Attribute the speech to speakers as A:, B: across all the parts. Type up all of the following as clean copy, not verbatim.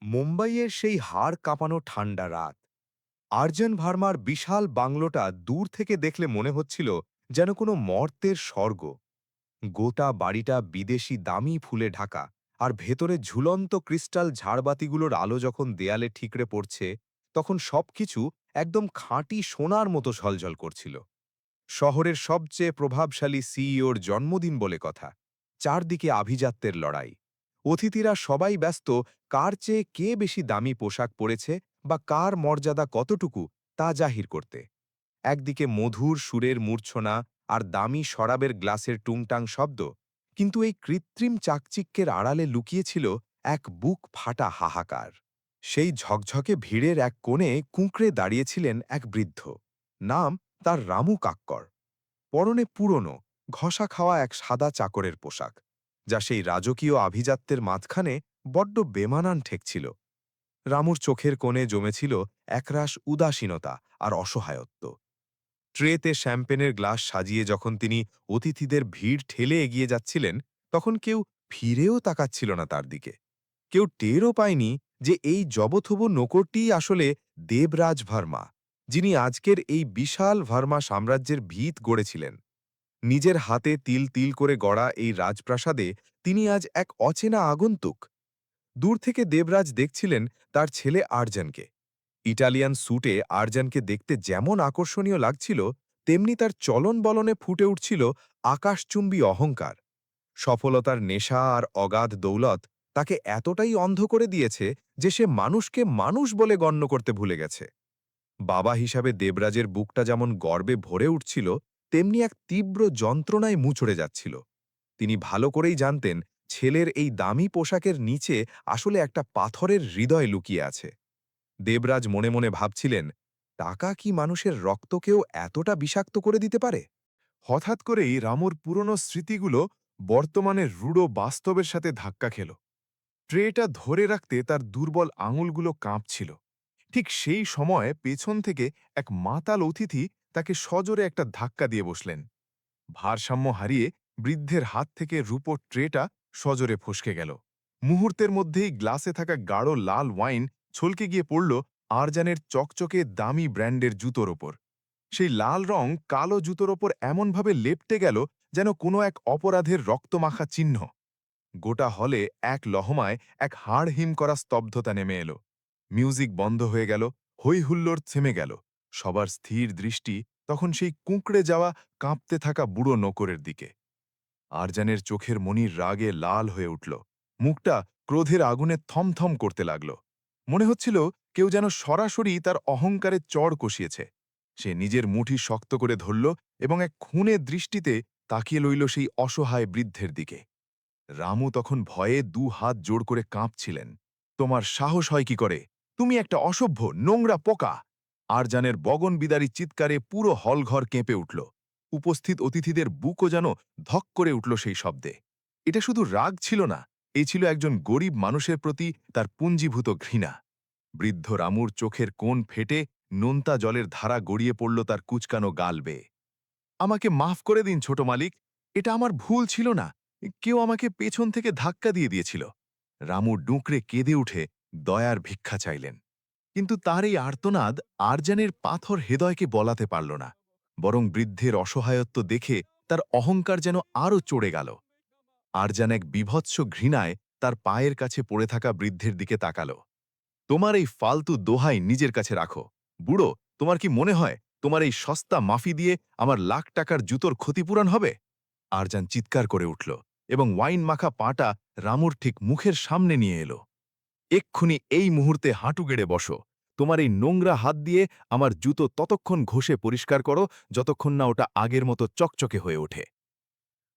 A: মুম্বাইয়ের সেই হাড় কাঁপানো ঠান্ডা রাত। আর্জেন ভার্মার বিশাল বাংলোটা দূর থেকে দেখলে মনে হচ্ছিল যেন কোনো মর্ত্যের স্বর্গ। গোটা বাড়িটা বিদেশি দামি ফুলে ঢাকা, আর ভেতরে ঝুলন্ত ক্রিস্টাল ঝাড়বাতিগুলোর আলো যখন দেয়ালে ঠিকরে পড়ছে, তখন সবকিছু একদম খাঁটি সোনার মতো ঝলঝল করছিল। শহরের সবচেয়ে প্রভাবশালী সিইওর জন্মদিন বলে কথা। চারদিকে আভিজাত্যের লড়াই। অতিথিরা সবাই ব্যস্ত কার চেয়ে কে বেশি দামি পোশাক পরেছে বা কার মর্যাদা কতটুকু তা জাহির করতে। একদিকে মধুর সুরের মূর্ছনা আর দামি শরাবের গ্লাসের টুংটাং শব্দ, কিন্তু এই কৃত্রিম চাকচিক্যের আড়ালে লুকিয়েছিল এক বুক ফাটা হাহাকার। সেই ঝকঝকে ভিড়ের এক কোণে কুঁকড়ে দাঁড়িয়েছিলেন এক বৃদ্ধ। নাম তার রামু কাক্কর। পরনে পুরনো, ঘষা খাওয়া এক সাদা চাকরের পোশাক, যা সেই রাজকীয় আভিজাত্যের মাঝখানে বড্ড বেমানান ঠেকছিল। রামুর চোখের কোণে জমেছিল একরাশ উদাসীনতা আর অসহায়ত্ব। ট্রেতে শ্যাম্পেনের গ্লাস সাজিয়ে যখন তিনি অতিথিদের ভিড় ঠেলে এগিয়ে যাচ্ছিলেন, তখন কেউ ফিরেও তাকাচ্ছিল না তার দিকে। কেউ টেরও পায়নি যে এই জবথবু নকরটিই আসলে দেবরাজ ভার্মা, যিনি আজকের এই বিশাল ভার্মা সাম্রাজ্যের ভিত গড়েছিলেন। নিজের হাতে তিল তিল করে গড়া এই রাজপ্রাসাদে তিনি আজ এক অচেনা আগন্তুক। দূর থেকে দেবরাজ দেখছিলেন তার ছেলে আর্জানকে। ইটালিয়ান স্যুটে আর্জানকে দেখতে যেমন আকর্ষণীয় লাগছিল, তেমনি তার চলন বলনে ফুটে উঠছিল আকাশচুম্বী অহংকার। সফলতার নেশা আর অগাধ দৌলত তাকে এতটাই অন্ধ করে দিয়েছে যে সে মানুষকে মানুষ বলে গণ্য করতে ভুলে গেছে। বাবা হিসাবে দেবরাজের বুকটা যেমন গর্বে ভরে উঠছিল, তেমনি এক তীব্র যন্ত্রণায় মুচড়ে যাচ্ছিল। তিনি ভালো করেই জানতেন ছেলের এই দামি পোশাকের নিচে আসলে একটা পাথরের হৃদয় লুকিয়ে আছে। দেবরাজ মনে মনে ভাবছিলেন, টাকা কি মানুষের রক্তকেও এতটা বিষাক্ত করে দিতে পারে?
B: হঠাৎ করেই রামুর পুরনো স্মৃতিগুলো বর্তমানের রূঢ় বাস্তবের সাথে ধাক্কা খেল। ট্রেটা ধরে রাখতে তার দুর্বল আঙুলগুলো কাঁপছিল। ঠিক সেই সময় পেছন থেকে এক মাতাল অতিথি তাকে সজোরে একটা ধাক্কা দিয়ে বসলেন। ভারসাম্য হারিয়ে বৃদ্ধের হাত থেকে রূপোর ট্রেটা সজোরে ফসকে গেল। মুহূর্তের মধ্যেই গ্লাসে থাকা গাঢ় লাল ওয়াইন ছলকে গিয়ে পড়ল আরজানের চকচকে দামি ব্র্যান্ডের জুতোর ওপর। সেই লাল রং কালো জুতোর ওপর এমনভাবে লেপ্টে গেল যেন কোনো এক অপরাধের রক্তমাখা চিহ্ন। গোটা হলে এক লহমায় এক হাড় হিম করা স্তব্ধতা নেমে এলো। মিউজিক বন্ধ হয়ে গেল, হৈ হুল্লোড় থেমে গেল। সবার স্থির দৃষ্টি তখন সেই কুঁকড়ে যাওয়া, কাঁপতে থাকা বুড়ো নকরের দিকে। আরজানের চোখের মনির রাগে লাল হয়ে উঠল। মুখটা ক্রোধের আগুনে থমথম করতে লাগল। মনে হচ্ছিল কেউ যেন সরাসরি তার অহংকারে চড় কষিয়েছে। সে নিজের মুঠি শক্ত করে ধরল এবং এক খুনে দৃষ্টিতে তাকিয়ে লইল সেই অসহায় বৃদ্ধের দিকে। রামু তখন ভয়ে হাত জোড় করে কাঁপছিলেন। তোমার সাহস হয় কি করে? তুমি একটা অসভ্য, নোংরা পোকা! আরজানের বগনবিদারী চিৎকারে পুরো হলঘর কেঁপে উঠল। উপস্থিত অতিথিদের বুকও যেন ধক করে উঠল সেই শব্দে। এটা শুধু রাগ ছিল না, এই ছিল একজন গরিব মানুষের প্রতি তার পুঞ্জীভূত ঘৃণা। বৃদ্ধ রামুর চোখের কোণ ফেটে নোনতা জলের ধারা গড়িয়ে পড়ল তার কুচকানো গাল বেয়ে। আমাকে মাফ করে দিন ছোট মালিক, এটা আমার ভুল ছিল না। কেউ আমাকে পেছন থেকে ধাক্কা দিয়ে দিয়েছিল। রামু ডুঁকড়ে কেঁদে উঠে দয়ার ভিক্ষা চাইলেন। কিন্তু তার এই আর্তনাদ আরজানের পাথর হৃদয়কে বলাতে পারল না। বরং বৃদ্ধের অসহায়ত্ব দেখে তার অহংকার যেন আরও চড়ে গেল। আরজান এক বিভৎস ঘৃণায় তার পায়ের কাছে পড়ে থাকা বৃদ্ধের দিকে তাকাল। তোমার এই ফালতু দোহাই নিজের কাছে রাখো। বুড়ো, তোমার কি মনে হয় তোমার এই সস্তা মাফি দিয়ে আমার লাখ টাকার জুতোর ক্ষতিপূরণ হবে? আরজান চিৎকার করে উঠল এবং ওয়াইন মাখা পাটা রামুর ঠিক মুখের সামনে নিয়ে এলো। এক্ষুনি এই মুহূর্তে হাঁটু গেড়ে বসো। তোমার এই নোংরা হাত দিয়ে আমার জুতো ততক্ষণ ঘষে পরিষ্কার করো যতক্ষণ না ওটা আগের মতো চকচকে হয়ে ওঠে।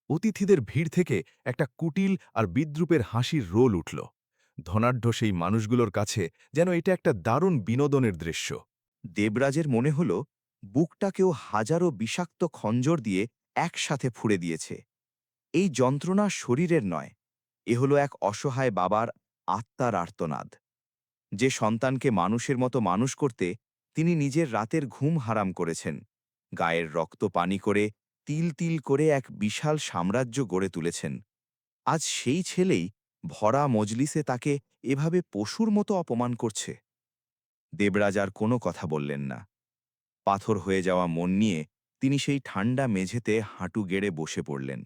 B: অতিথিদের ভিড় থেকে একটা কুটিল আর বিদ্রুপের হাসির রোল উঠল। ধনাঢ্য সেই মানুষগুলোর কাছে যেন এটা একটা দারুণ বিনোদনের দৃশ্য।
A: দেবরাজের মনে হল বুকটাকেও হাজারো বিষাক্ত খঞ্জর দিয়ে একসাথে ফুঁড়ে দিয়েছে। এই যন্ত্রণা শরীরের নয়, এ হলো এক অসহায় বাবার আত্মার আর্তনাদ। যে সন্তানকে মানুষের মতো মানুষ করতে তিনি নিজের রাতের ঘুম হারাম করেছেন, গায়ের রক্ত পানি করে তিল তিল করে এক বিশাল সাম্রাজ্য গড়ে তুলেছেন, আজ সেই ছেলেই
C: ভরা মজলিসে তাকে এভাবে পশুর মতো অপমান করছে। দেবরাজ আর কোনো কথা বললেন না। পাথর হয়ে যাওয়া মন নিয়ে তিনি সেই ঠান্ডা মেঝেতে হাঁটু গেড়ে বসে পড়লেন।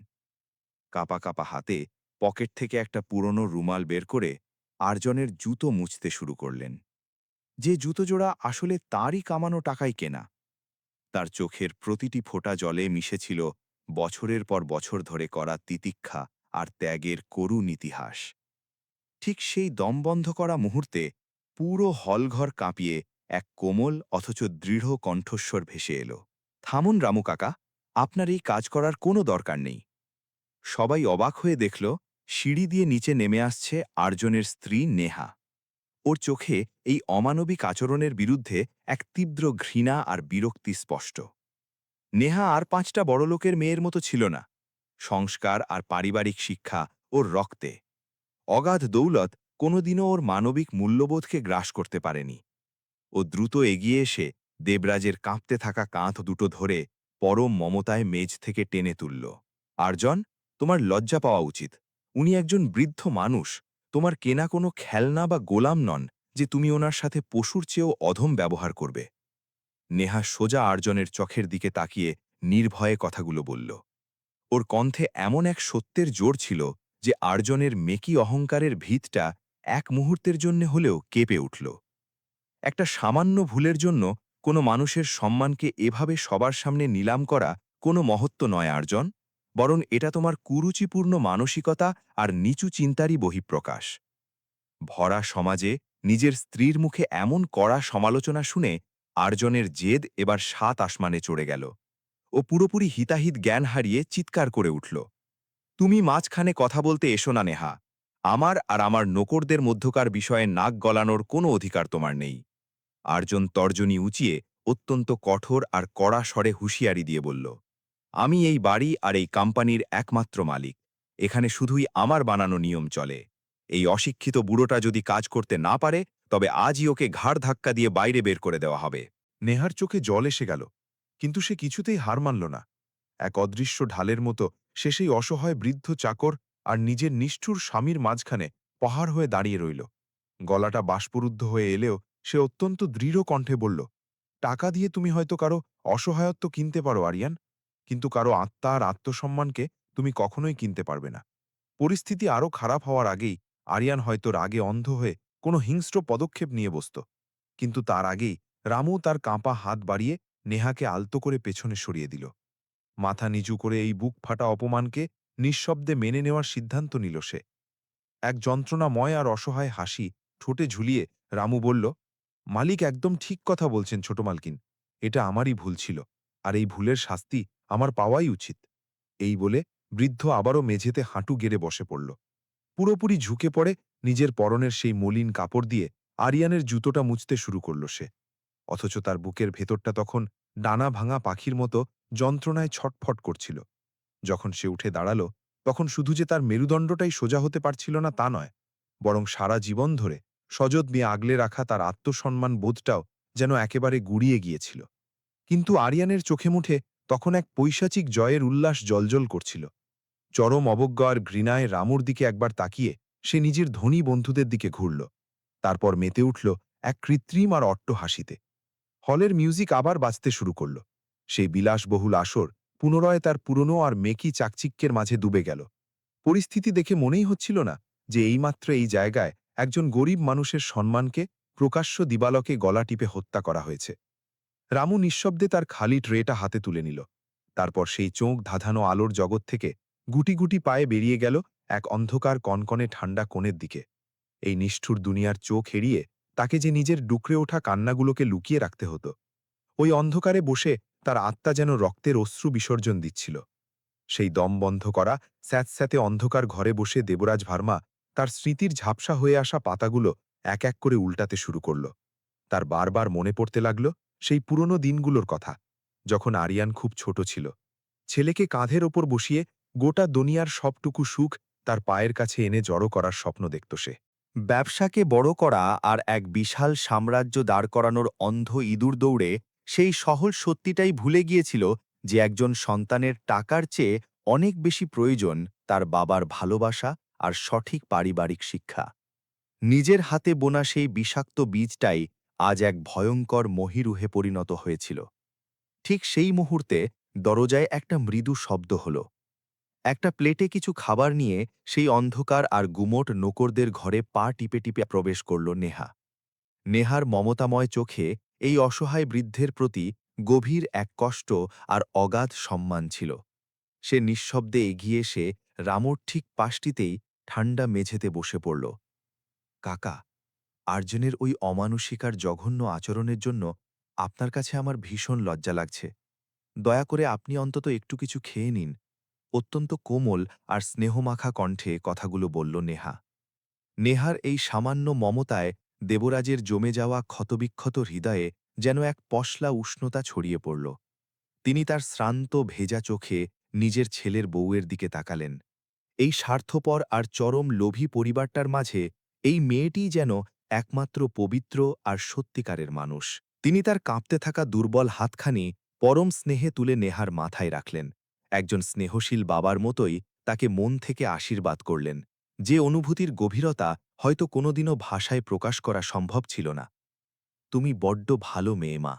C: কাঁপা কাঁপা হাতে পকেট থেকে একটা পুরনো রুমাল বের করে আর্জনের জুতো মুছতে শুরু করলেন, যে জুতোজোড়া আসলে তাঁরই কামানো টাকায় কেনা। তার চোখের প্রতিটি ফোঁটা জলে মিশেছিল বছরের পর বছর ধরে করা তিতিক্ষা আর ত্যাগের করুণ ইতিহাস। ঠিক সেই দম বন্ধ করা মুহূর্তে পুরো হলঘর কাঁপিয়ে এক কোমল অথচ দৃঢ় কণ্ঠস্বর ভেসে এলো, "থামুন রামু কাকা, আপনার এই কাজ করার কোনো দরকার নেই।" সবাই অবাক হয়ে দেখল সিঁড়ি দিয়ে নিচে নেমে আসছে আর্জনের স্ত্রী নেহা। ওর চোখে এই অমানবিক আচরণের বিরুদ্ধে এক তীব্র ঘৃণা আর বিরক্তি স্পষ্ট। নেহা আর ৫টা বড়লোকের মেয়ের মতো ছিল না। সংস্কার আর পারিবারিক শিক্ষা ওর রক্তে। অগাধ দৌলত কোনোদিনও ওর মানবিক মূল্যবোধকে গ্রাস করতে পারেনি। ও দ্রুত এগিয়ে এসে দেবরাজের কাঁপতে থাকা কাঁধ দুটো ধরে পরম মমতায় মেজ থেকে টেনে তুলল। "আর্জন, তোমার লজ্জা পাওয়া উচিত। উনি একজন বৃদ্ধ মানুষ, তোমার কেনা কোনো খেলনা বা গোলাম নন যে তুমি ওনার সাথে পশুর চেয়েও অধম ব্যবহার করবে।" নেহা সোজা আর্জনের চোখের দিকে তাকিয়ে নির্ভয়ে কথাগুলো বলল। ওর কণ্ঠে এমন এক সত্যের জোর ছিল যে আর্জনের মেকি অহংকারের ভিতটা এক মুহূর্তের জন্য হলেও কেঁপে উঠল। একটা সামান্য ভুলের জন্য কোনো মানুষের সম্মানকে এভাবে সবার সামনে নিলাম করা কোনো মহত্ব নয় আর্জন, বরং এটা তোমার কুরুচিপূর্ণ মানসিকতা আর নিচু চিন্তারই বহিঃপ্রকাশ। ভরা সমাজে নিজের স্ত্রীর মুখে এমন কড়া সমালোচনা শুনে আর্জনের জেদ এবার ৭ আসমানে চড়ে গেল। ও পুরোপুরি হিতাহিত জ্ঞান হারিয়ে চিৎকার করে উঠল, "তুমি মাঝখানে কথা বলতে এসো না নেহা। আমার আর আমার নোকরদের মধ্যকার বিষয়ে নাক গলানোর কোনো অধিকার তোমার নেই।" আর্জন তর্জনী উঁচিয়ে অত্যন্ত কঠোর আর কড়া স্বরে হুঁশিয়ারি দিয়ে বলল, "আমি এই বাড়ি আর এই কোম্পানির একমাত্র মালিক। এখানে শুধুই আমার বানানো নিয়ম চলে। এই অশিক্ষিত বুড়োটা যদি কাজ করতে না পারে তবে আজই ওকে ঘাড় ধাক্কা দিয়ে বাইরে বের করে দেওয়া হবে।"
B: নেহার চোখে জল এসে গেল, কিন্তু সে কিছুতেই হার মানল না। এক অদৃশ্য ঢালের মতো সে সেই অসহায় বৃদ্ধ চাকর আর নিজের নিষ্ঠুর স্বামীর মাঝখানে পাহাড় হয়ে দাঁড়িয়ে রইল। গলাটা বাষ্পরুদ্ধ হয়ে এলেও সে অত্যন্ত দৃঢ় কণ্ঠে বলল, "টাকা দিয়ে তুমি হয়তো কারো অসহায়ত্ব কিনতে পারো আরিয়ান, কিন্তু কারো আত্মা আর আত্মসম্মানকে তুমি কখনোই কিনতে পারবে না।" পরিস্থিতি আরও খারাপ হওয়ার আগেই আরিয়ান হয়তো রাগে অন্ধ হয়ে কোনো হিংস্র পদক্ষেপ নিয়ে বসত, কিন্তু তার আগেই রামু তার কাঁপা হাত বাড়িয়ে নেহাকে আলতো করে পেছনে সরিয়ে দিল। মাথা নিচু করে এই বুক ফাটা অপমানকে নিঃশব্দে মেনে নেওয়ার সিদ্ধান্ত নিল সে। এক যন্ত্রণাময় আর অসহায় হাসি ঠোঁটে ঝুলিয়ে রামু বলল, "মালিক একদম ঠিক কথা বলছেন ছোট মালকিন। এটা আমারই ভুল ছিল, আর এই ভুলের শাস্তি আমার পাওয়াই উচিত।" এই বলে বৃদ্ধ আবারও মেঝেতে হাঁটু গেড়ে বসে পড়ল। পুরোপুরি ঝুঁকে পড়ে নিজের পরনের সেই মলিন কাপড় দিয়ে আরিয়ানের জুতোটা মুছতে শুরু করল সে। অথচ তার বুকের ভেতরটা তখন ডানা ভাঙা পাখির মতো যন্ত্রণায় ছটফট করছিল। যখন সে উঠে দাঁড়াল, তখন শুধু যে তার মেরুদণ্ডটাই সোজা হতে পারছিল না তা নয়, বরং সারা জীবন ধরে সযদ নিয়ে আগলে রাখা তার আত্মসম্মান বোধটাও যেন একেবারে গুড়িয়ে গিয়েছিল। কিন্তু আরিয়ানের চোখে মুখে তখন এক পৈশাচিক জয়ের উল্লাস জ্বলজ্বল করছিল। চরম অবজ্ঞা আর ঘৃণায় রামুর দিকে একবার তাকিয়ে সে নিজের ধনী বন্ধুদের দিকে ঘুরল। তারপর মেতে উঠল এক কৃত্রিম আর অট্ট হাসিতে। হলের মিউজিক আবার বাজতে শুরু করল। সেই বিলাসবহুল আসর পুনরায় তার পুরনো আর মেকি চাকচিক্যের মাঝে ডুবে গেল। পরিস্থিতি দেখে মনেই হচ্ছিল না যে এইমাত্র এই জায়গায় একজন গরিব মানুষের সম্মানকে প্রকাশ্য দিবালকে গলা টিপে হত্যা করা হয়েছে। রামু নিঃশব্দে তার খালি ট্রেটা হাতে তুলে নিল। তারপর সেই চোখ ধাঁধানো আলোর জগৎ থেকে গুটি গুটি পায়ে বেরিয়ে গেল এক অন্ধকার কনকনে ঠান্ডা কোণের দিকে। এই নিষ্ঠুর দুনিয়ার চোখ এড়িয়ে তাকে যে নিজের ডুকরে ওঠা কান্নাগুলোকে লুকিয়ে রাখতে হতো। ওই অন্ধকারে বসে তার আত্মা যেন রক্তের অশ্রু বিসর্জন দিচ্ছিল। সেই দম বন্ধ করা স্যাঁতস্যাঁতে অন্ধকার ঘরে বসে দেবরাজ ভার্মা তার স্মৃতির ঝাপসা হয়ে আসা পাতাগুলো এক এক করে উল্টাতে শুরু করল। তার বারবার মনে পড়তে লাগল সেই পুরনো দিনগুলোর কথা, যখন আরিয়ান খুব ছোট ছিল। ছেলেকে কাঁধের ওপর বসিয়ে গোটা দুনিয়ার সবটুকু সুখ তার পায়ের কাছে এনে জড়ো করার স্বপ্ন দেখত সে।
C: ব্যবসাকে বড় করা আর এক বিশাল সাম্রাজ্য দাঁড় করানোর অন্ধ ইঁদুর দৌড়ে সেই সহজ সত্যিটাই ভুলে গিয়েছিল যে একজন সন্তানের টাকার চেয়ে অনেক বেশি প্রয়োজন তার বাবার ভালোবাসা আর সঠিক পারিবারিক শিক্ষা। নিজের হাতে বোনা সেই বিষাক্ত বীজটাই আজ এক ভয়ঙ্কর মহীরুহে পরিণত হয়েছিল। ঠিক সেই মুহূর্তে দরজায় একটা মৃদু শব্দ হল। একটা প্লেটে কিছু খাবার নিয়ে সেই অন্ধকার আর গুমোট নোকরদের ঘরে পা টিপে টিপে প্রবেশ করল নেহা। নেহার মমতাময় চোখে এই অসহায় বৃদ্ধের প্রতি গভীর এক কষ্ট আর অগাধ সম্মান ছিল। সে নিঃশব্দে এগিয়ে এসে রামুর ঠিক পাশটিতেই ঠান্ডা মেঝেতে বসে পড়ল। কাকা, আর্জনের ওই অমানুষিক আর জঘন্য আচরণের জন্য আপনার কাছে আমার ভীষণ লজ্জা লাগছে। দয়া করে আপনি অন্তত একটু কিছু খেয়ে নিন। অত্যন্ত কোমল আর স্নেহমাখা কণ্ঠে কথাগুলো বলল নেহা। নেহার এই সামান্য মমতায় দেবরাজের জমে যাওয়া ক্ষতবিক্ষত হৃদয়ে যেন এক পশলা উষ্ণতা ছড়িয়ে পড়ল। তিনি তার শ্রান্ত ভেজা চোখে নিজের ছেলের বউয়ের দিকে তাকালেন। এই স্বার্থপর আর চরম লোভী পরিবারটার মাঝে এই মেয়েটিই যেন একমাত্র পবিত্র আর সত্যিকারের মানুষ। তিনি তার কাঁপতে থাকা দুর্বল হাতখানি পরম স্নেহে তুলে নেহার মাথায় রাখলেন। একজন স্নেহশীল বাবার মতোই তাকে মন থেকে আশীর্বাদ করলেন, যে অনুভূতির গভীরতা হয়তো কোনোদিনও ভাষায় প্রকাশ করা সম্ভব ছিল না। তুমি বড্ড ভালো মেয়ে মা।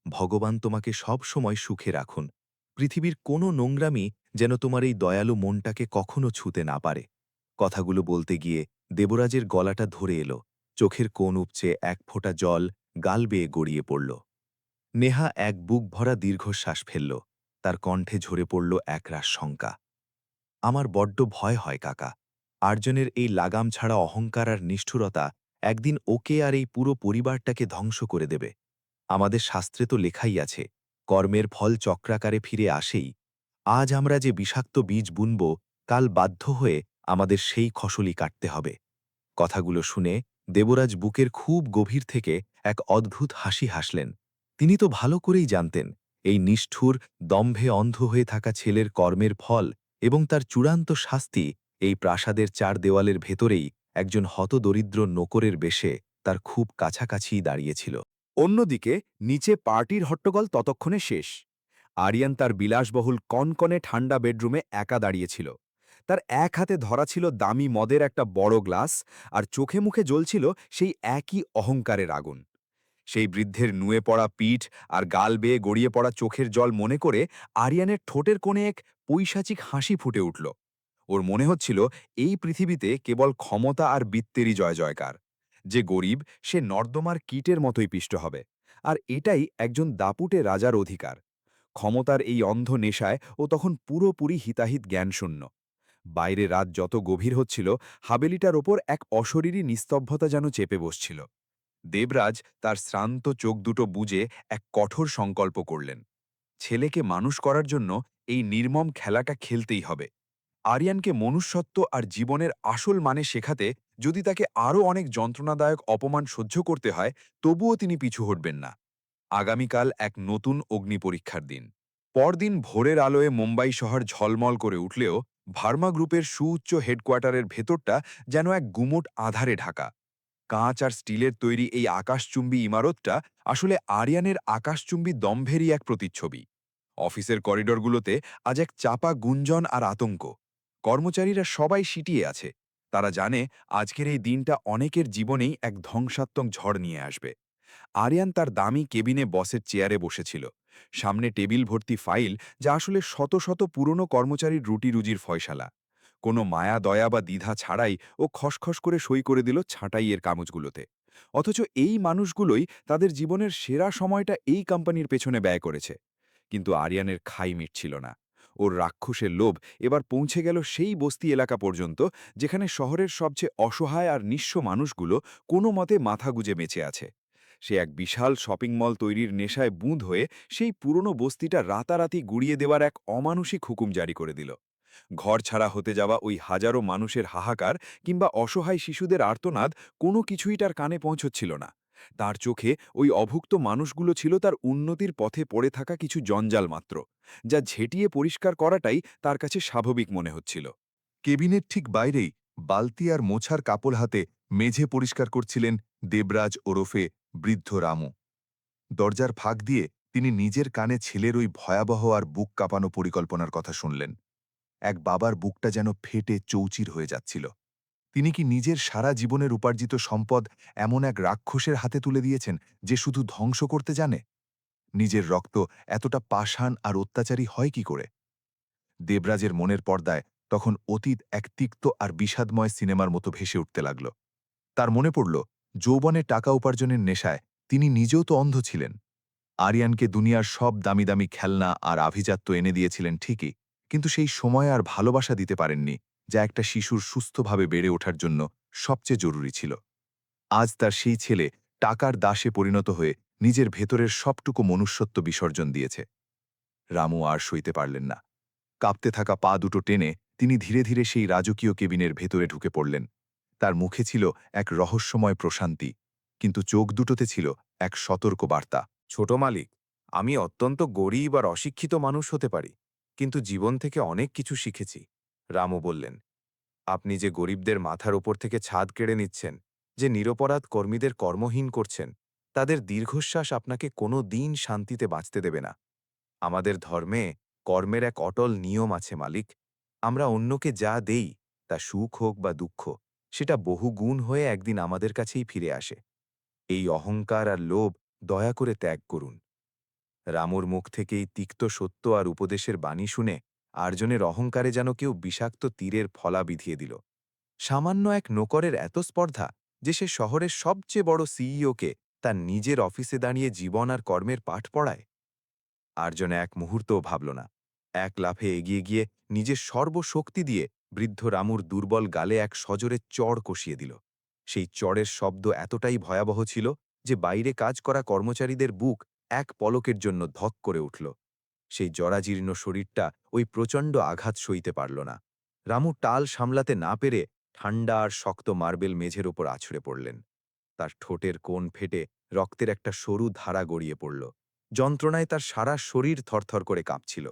C: ভগবান তোমাকে সব সময় সুখে রাখুন। পৃথিবীর কোনো নোংরামি যেন তোমার এই দয়ালু মনটাকে কখনো ছুতে না পারে। কথাগুলো বলতে গিয়ে দেবরাজের গলাটা ধরে এলো। চোখের কোণ উপচে এক ফোঁটা জল গাল বেয়ে গড়িয়ে পড়ল। নেহা এক বুক ভরা দীর্ঘশ্বাস ফেলল। তার কণ্ঠে ঝরে পড়ল একরাশ শঙ্কা। আমার বড্ড ভয় হয় কাকা। আর্জনের এই লাগাম ছাড়া অহংকার আর নিষ্ঠুরতা একদিন ওকে আর এই পুরো পরিবারটাকে ধ্বংস করে দেবে। আমাদের শাস্ত্রে তো লেখাই আছে, কর্মের ফল চক্রাকারে ফিরে আসেই। আজ আমরা যে বিষাক্ত বীজ বুনব, কাল বাধ্য হয়ে আমাদের সেই ফসলই কাটতে হবে। কথাগুলো শুনে দেবরাজ বুকের খুব গভীর থেকে এক অদ্ভুত হাসি হাসলেন। তিনি তো ভালো করেই জানতেন, এই নিষ্ঠুর, দম্ভে অন্ধ হয়ে থাকা ছেলের কর্মের ফল এবং তার চূড়ান্ত শাস্তি এই প্রাসাদের চার দেওয়ালের ভেতরেই একজন হতদরিদ্র নোকরের বেশে তার খুব কাছাকাছিই দাঁড়িয়েছিল।
D: অন্যদিকে নিচে পার্টির হট্টগোল ততক্ষণে শেষ। আরিয়ান তার বিলাসবহুল কনকনে ঠান্ডা বেডরুমে একা দাঁড়িয়েছিল। তার এক হাতে ধরা ছিল দামি মদের একটা বড় গ্লাস, আর চোখে মুখে জ্বলছিল সেই একই অহংকারের আগুন। সেই বৃদ্ধের নুয়ে পড়া পিঠ আর গাল বেয়ে গড়িয়ে পড়া চোখের জল মনে করে আরিয়ানের ঠোঁটের কোণে এক পৈশাচিক হাসি ফুটে উঠল। ওর মনে হচ্ছিল এই পৃথিবীতে কেবল ক্ষমতা আর বৃত্তেরই জয় জয়কার। যে গরিব সে নর্দমার কীটের মতোই পিষ্ট হবে। আর এটাই একজন দাপুটে রাজার অধিকার। ক্ষমতার এই অন্ধ নেশায় ও তখন পুরোপুরি হিতাহিত জ্ঞানশূন্য। বাইরে রাত যত গভীর হচ্ছিল, হাবেলিটার ওপর এক অশরীরী নিস্তব্ধতা যেন চেপে বসছিল। দেবরাজ তার শ্রান্ত চোখ দুটো বুজে এক কঠোর সংকল্প করলেন। ছেলেকে মানুষ করার জন্য এই নির্মম খেলাটা খেলতেই হবে। আরিয়ানকে মনুষ্যত্ব আর জীবনের আসল মানে শেখাতে যদি তাকে আরও অনেক যন্ত্রণাদায়ক অপমান সহ্য করতে হয়, তবুও তিনি পিছু হটবেন না। আগামীকাল এক নতুন অগ্নি পরীক্ষার দিন। পরদিন ভোরের আলোয় মুম্বাই শহর ঝলমল করে উঠলেও ভার্মা গ্রুপের সুউচ্চ হেডকোয়ার্টারের ভেতরটা যেন এক গুমোট আধারে ঢাকা। কাঁচ আর স্টিলের তৈরি এই আকাশচুম্বী ইমারতটা আসলে আরিয়ানের আকাশচুম্বী দম্ভেরই এক প্রতিচ্ছবি। অফিসের করিডরগুলোতে আজ এক চাপা গুঞ্জন আর আতঙ্ক। কর্মচারীরা সবাই সিটিয়ে আছে। তারা জানে আজকের এই দিনটা অনেকের জীবনেই এক ধ্বংসাত্মক ঝড় নিয়ে আসবে। আরিয়ান তার দামি কেবিনে বসের চেয়ারে বসেছিল। সামনে টেবিল ভর্তি ফাইল, যা আসলে শত শত পুরনো কর্মচারীর রুটি রুজির ফয়সালা। কোনো মায়া দয়া বা দ্বিধা ছাড়াই ও খসখস করে সই করে দিল ছাঁটাইয়ের কাগজগুলোতে। অথচ এই মানুষগুলোই তাদের জীবনের সেরা সময়টা এই কোম্পানির পেছনে ব্যয় করেছে। কিন্তু আরিয়ানের খাই মিটছিল না। ওর রাক্ষসের লোভ এবার পৌঁছে গেল সেই বস্তি এলাকা পর্যন্ত, যেখানে শহরের সবচেয়ে অসহায় আর নিঃস্ব মানুষগুলো কোনো মতে মাথা গুজে বেঁচে আছে। সে এক বিশাল শপিং মল তৈরির নেশায় বুঁদ হয়ে সেই পুরনো বস্তিটা রাতারাতি গুড়িয়ে দেওয়ার এক অমানুষিক হুকুম জারি করে দিল। ঘর ছাড়া হতে যাওয়া ওই হাজারো মানুষের হাহাকার কিংবা অসহায় শিশুদের আর্তনাদ কোনো কিছুই তার কানে পৌঁছচ্ছিল না। তার চোখে ওই অভুক্ত মানুষগুলো ছিল তার উন্নতির পথে পড়ে থাকা কিছু জঞ্জাল মাত্র, যা ঝেঁটিয়ে পরিষ্কার করাটাই তার কাছে স্বাভাবিক মনে হচ্ছিল।
B: কেবিনের ঠিক বাইরেই বালতি আর মোছার কাপড় হাতে মেঝে পরিষ্কার করছিলেন দেবরাজ ওরফে বৃদ্ধ রামু। দরজার ফাঁক দিয়ে তিনি নিজের কানে ছেলের ওই ভয়াবহ আর বুক কাঁপানো পরিকল্পনার কথা শুনলেন। এক বাবার বুকটা যেন ফেটে চৌচির হয়ে যাচ্ছিল। তিনি কি নিজের সারা জীবনের উপার্জিত সম্পদ এমন এক রাক্ষসের হাতে তুলে দিয়েছেন যে শুধু ধ্বংস করতে জানে? নিজের রক্ত এতটা পাষাণ আর অত্যাচারী হয় কি করে? দেবরাজের মনের পর্দায় তখন অতীত এক তিক্ত আর বিষাদময় সিনেমার মতো ভেসে উঠতে লাগল। তার মনে পড়ল, যৌবনে টাকা উপার্জনের নেশায় তিনি নিজেও তো অন্ধ ছিলেন। আরিয়ানকে দুনিয়ার সব দামি দামি খেলনা আর আভিজাত্য এনে দিয়েছিলেন ঠিকই, কিন্তু সেই সময় আর ভালোবাসা দিতে পারেননি, যা একটা শিশুর সুস্থভাবে বেড়ে ওঠার জন্য সবচেয়ে জরুরি ছিল। আজ তার সেই ছেলে টাকার দাসে পরিণত হয়ে নিজের ভেতরের সবটুকু মনুষ্যত্ব বিসর্জন দিয়েছে। রামু আর সইতে পারলেন না। কাঁপতে থাকা পা দুটো টেনে তিনি ধীরে ধীরে সেই রাজকীয় কেবিনের ভেতরে ঢুকে পড়লেন। তার মুখে ছিল এক রহস্যময় প্রশান্তি, কিন্তু চোখ দুটোতে ছিল এক সতর্ক বার্তা।
E: ছোট মালিক, আমি অত্যন্ত গরিব আর অশিক্ষিত মানুষ হতে পারি, কিন্তু জীবন থেকে অনেক কিছু শিখেছি। রামু বললেন, আপনি যে গরিবদের মাথার ওপর থেকে ছাদ কেড়ে নিচ্ছেন, যে নিরপরাধ কর্মীদের কর্মহীন করছেন, তাদের দীর্ঘশ্বাস আপনাকে কোনো দিন শান্তিতে বাঁচতে দেবে না। আমাদের ধর্মে কর্মের এক অটল নিয়ম আছে মালিক। আমরা অন্যকে যা দেই, তা সুখ হোক বা দুঃখ, সেটা বহু গুণ হয়ে একদিন আমাদের কাছেই ফিরে আসে। এই অহংকার আর লোভ দয়া করে ত্যাগ করুন। রামুর মুখ থেকে এই তিক্ত সত্য আর উপদেশের বাণী শুনে আর্জনের অহংকারে যেন কেউ বিষাক্ত তীরের ফলা বিধিয়ে দিল। সামান্য এক নোকরের এত স্পর্ধা যে সে শহরের সবচেয়ে বড় সিইওকে তার নিজের অফিসে দাঁড়িয়ে জীবন আর কর্মের পাঠ পড়ায়। আর্জন এক মুহূর্তও ভাবল না। এক লাফে এগিয়ে গিয়ে নিজের সর্বশক্তি দিয়ে বৃদ্ধ রামুর দুর্বল গালে এক সজোরে চড় কষিয়ে দিল। সেই চড়ের শব্দ এতটাই ভয়াবহ ছিল যে বাইরে কাজ করা কর্মচারীদের বুক এক পলকের জন্য ধক করে উঠল। সেই জরাজীর্ণ শরীরটা ওই প্রচণ্ড আঘাত সইতে পারল না। রামু টাল সামলাতে না পেরে ঠান্ডা আর শক্ত মার্বেল মেঝের ওপর আছড়ে পড়লেন। তার ঠোঁটের কোণ ফেটে রক্তের একটা সরু ধারা গড়িয়ে পড়ল। যন্ত্রণায় তার সারা শরীর থরথর করে কাঁপছিল,